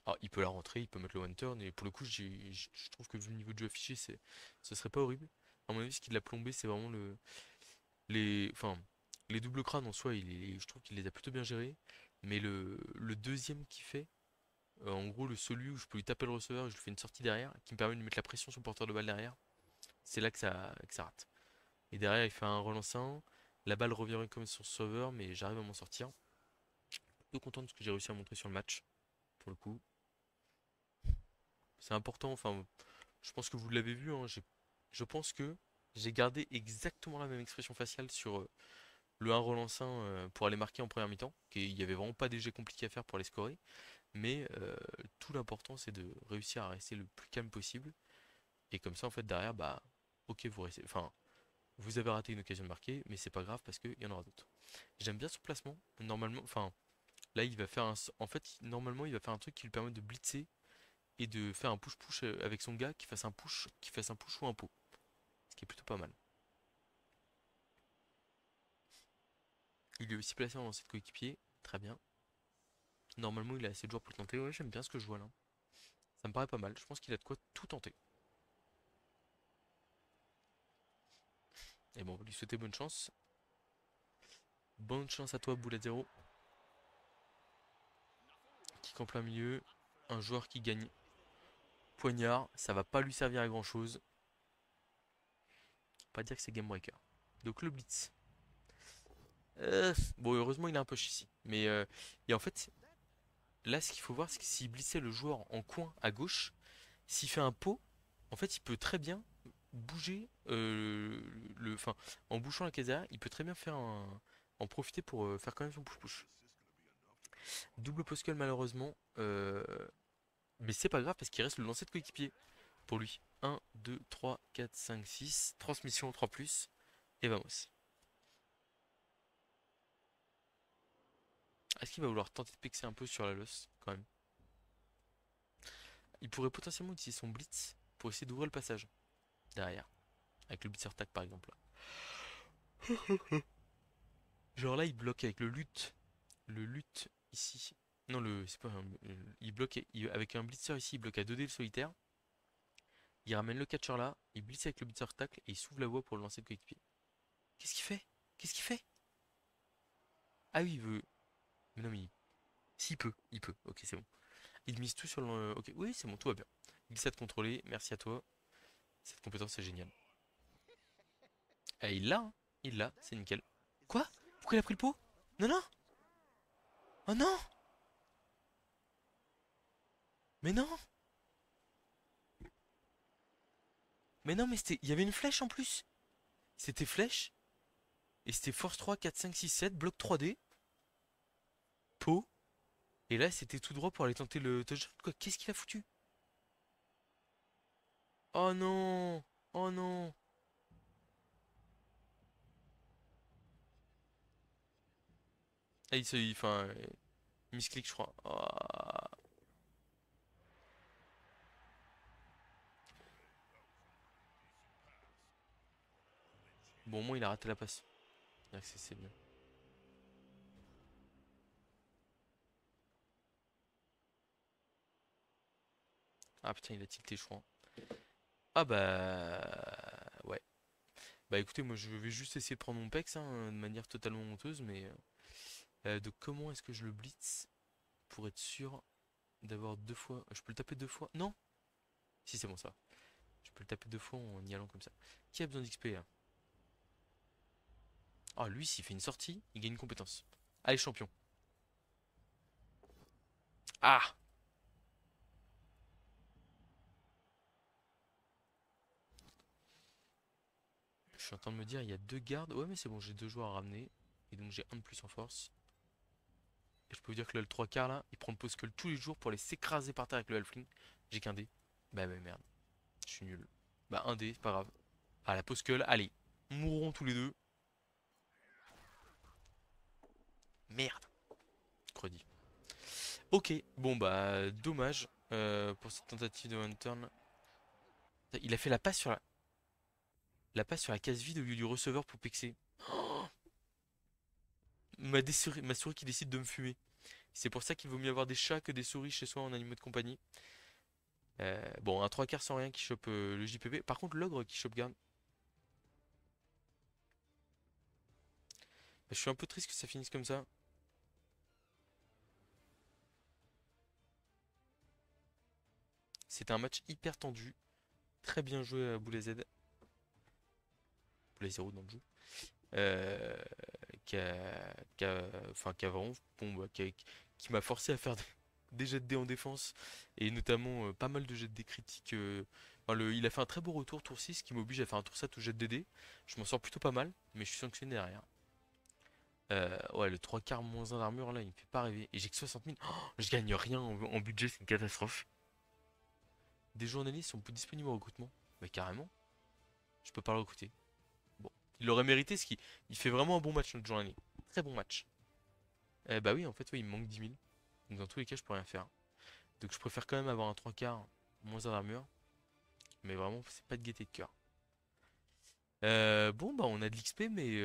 Alors il peut la rentrer, il peut mettre le one turn et pour le coup je trouve que vu le niveau de jeu affiché ce serait pas horrible. À mon avis ce qui l'a plombé c'est vraiment enfin, les doubles crânes en soi je trouve qu'il les a plutôt bien gérés. Mais le deuxième qu'il fait, en gros celui où je peux lui taper le receveur et je lui fais une sortie derrière qui me permet de lui mettre la pression sur le porteur de balle derrière, c'est là que ça rate. Et derrière, il fait un relançant. La balle revient comme sur le sauveur, mais j'arrive à m'en sortir. Plutôt content de ce que j'ai réussi à montrer sur le match, pour le coup. C'est important, enfin, je pense que vous l'avez vu, hein, je pense que j'ai gardé exactement la même expression faciale sur le 1 relançant pour aller marquer en première mi-temps. Il n'y avait vraiment pas des jets compliqués à faire pour les scorer. Mais tout l'important, c'est de réussir à rester le plus calme possible. Et comme ça, en fait, derrière, bah, ok, vous restez. Enfin, vous avez raté une occasion de marquer, mais c'est pas grave parce qu'il y en aura d'autres. J'aime bien son placement. Normalement, enfin, là, il va faire un. En fait, normalement, il va faire un truc qui lui permet de blitzer et de faire un push-push avec son gars qui fasse un push ou un pot. Ce qui est plutôt pas mal. Il est aussi placé en lancer de coéquipier. Très bien. Normalement, il a assez de joueurs pour le tenter. Ouais, j'aime bien ce que je vois là. Ça me paraît pas mal. Je pense qu'il a de quoi tout tenter. Et bon, on va lui souhaiter bonne chance. Bonne chance à toi, Boula Zero. Qui en plein milieu. Un joueur qui gagne poignard. Ça va pas lui servir à grand chose. Pas dire que c'est Game Breaker. Donc le Blitz. Bon, heureusement, il a un push ici. Mais et en fait, là, ce qu'il faut voir, c'est que s'il blissait le joueur en coin à gauche, s'il fait un pot, en fait, il peut très bien bouger enfin, en bouchant la case derrière, il peut très bien en profiter pour faire quand même son push-push. Double postal malheureusement, mais c'est pas grave parce qu'il reste le lancer de coéquipier pour lui. 1, 2, 3, 4, 5, 6. Transmission 3 et vamos. Est-ce qu'il va vouloir tenter de pexer un peu sur la loss quand même? Il pourrait potentiellement utiliser son blitz pour essayer d'ouvrir le passage derrière. Avec le blitzer tac par exemple. Genre là, il bloque avec le lutte. Le lutte ici. Non, c'est pas il bloque avec un blitzer ici, il bloque à 2D le solitaire. Il ramène le catcher là, il blitz avec le blitzer tacle et il s'ouvre la voie pour le lancer de coéquipier. Qu'est-ce qu'il fait? Qu'est-ce qu'il fait? Ah oui, il veut. Mais non, mais s'il peut, il peut. Ok, c'est bon. Il mise tout sur le. Ok, oui, c'est bon, tout va bien. Glissade contrôlée, merci à toi. Cette compétence est géniale. Ah, il l'a, hein. Il l'a, c'est nickel. Quoi? Pourquoi il a pris le pot? Non, non! Oh non! Mais non! Mais non, mais c'était. Il y avait une flèche en plus! C'était flèche, et c'était force 3, 4, 5, 6, 7, bloc 3D, pot, et là c'était tout droit pour aller tenter le touchdown. Quoi? Qu'est-ce qu'il a foutu? Oh non! Oh non! Ah, enfin, misclick, je crois. Ah. Bon, au moins il a raté la passe. C'est bien. Ah putain, il a tilté, je crois. Ah bah. Ouais. Bah écoutez, moi je vais juste essayer de prendre mon pex hein, de manière totalement honteuse, mais. Donc comment est-ce que je le blitz pour être sûr d'avoir deux fois. Je peux le taper deux fois? Non? Si, c'est bon ça. Je peux le taper deux fois en y allant comme ça. Qui a besoin d'XP là? Ah, lui, s'il fait une sortie, il gagne une compétence. Allez, champion. Ah! Je suis en train de me dire, il y a deux gardes. Ouais, mais c'est bon, j'ai deux joueurs à ramener. Et donc j'ai un de plus en force. Et je peux vous dire que là, le 3 quarts là, il prend le post tous les jours pour aller s'écraser par terre avec le halfling. J'ai qu'un dé. Bah merde, je suis nul. Bah un dé, c'est pas grave. Ah, la pause allez. Mourrons tous les deux. Merde. Credi. Ok, bon bah dommage pour cette tentative de one turn. Il a fait la passe sur la case vide au lieu du receveur pour pixer. Ma souris qui décide de me fumer. C'est pour ça qu'il vaut mieux avoir des chats que des souris chez soi en animaux de compagnie. Bon, un 3 quarts sans rien qui chope le JPP. Par contre, l'ogre qui chope garde. Je suis un peu triste que ça finisse comme ça. C'était un match hyper tendu. Très bien joué à Boulet Z. Boulet 0 dans le jeu. Euh, enfin, qui a vraiment, bon, bah, qui m'a forcé à faire des jets de dés en défense et notamment pas mal de jets de dés critiques. Enfin, il a fait un très beau retour tour 6 qui m'oblige à faire un tour 7 au jet de dés. Je m'en sors plutôt pas mal, mais je suis sanctionné derrière. Ouais, le 3 quarts moins 1 d'armure là, il me fait pas rêver. Et j'ai que 60 000. Oh, je gagne rien en budget, c'est une catastrophe. Des journalistes sont disponibles au recrutement. Mais carrément, je peux pas le recruter. Bon, il l'aurait mérité, ce qui il fait vraiment un bon match notre journaliste. Très bon match. Bah oui, en fait, oui, il me manque 10 000. Donc dans tous les cas, je peux rien faire. Donc je préfère quand même avoir un 3 quarts moins un d'armure. Mais vraiment, c'est pas de gaieté de cœur. Bon, bah on a de l'XP, mais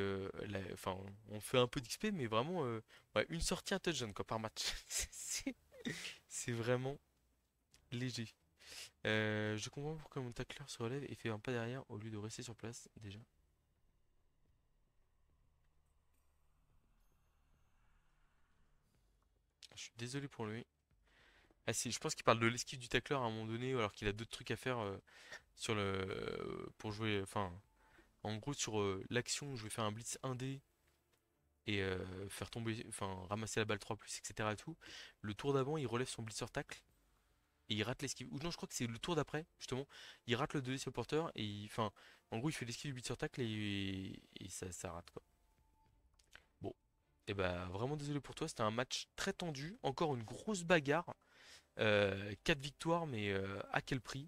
enfin, on fait un peu d'XP, mais vraiment, ouais, une sortie, un touchdown quoi, par match. C'est c'est vraiment léger. Je comprends pourquoi mon tacleur se relève et fait un pas derrière au lieu de rester sur place déjà. Je suis désolé pour lui. Ah si, je pense qu'il parle de l'esquive du tacleur à un moment donné, alors qu'il a d'autres trucs à faire sur pour jouer. Enfin, en gros sur l'action, je vais faire un blitz 1D et faire tomber, enfin ramasser la balle 3+, etc. et tout. Le tour d'avant, il relève son blitzer tacle et il rate l'esquive. Ou non, je crois que c'est le tour d'après, justement. Il rate le 2D sur le porteur et enfin, en gros, il fait l'esquive du blitzer tacle et ça rate quoi. Bon, et bah vraiment désolé pour toi, c'était un match très tendu, encore une grosse bagarre. 4 victoires, mais à quel prix?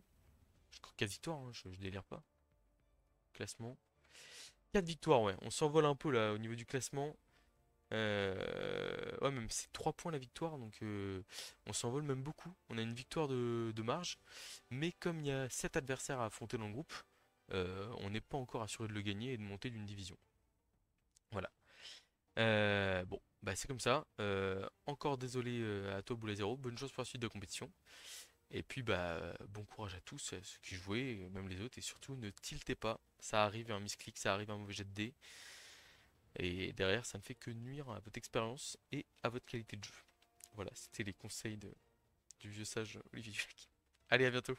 Je crois 4 victoires, hein, je délire pas. Classement. 4 victoires, ouais. On s'envole un peu là au niveau du classement. Ouais, même c'est 3 points la victoire, donc on s'envole même beaucoup. On a une victoire de marge. Mais comme il y a 7 adversaires à affronter dans le groupe, on n'est pas encore assuré de le gagner et de monter d'une division. Bon, bah c'est comme ça. Encore désolé à toi Boula Zéro, bonne chance pour la suite de la compétition. Et puis bah bon courage à tous, ceux qui jouaient, même les autres, et surtout ne tiltez pas. Ça arrive un misclick, ça arrive un mauvais jet de dés. Et derrière, ça ne fait que nuire à votre expérience et à votre qualité de jeu. Voilà, c'était les conseils du vieux sage Olivier Jacques. Allez, à bientôt.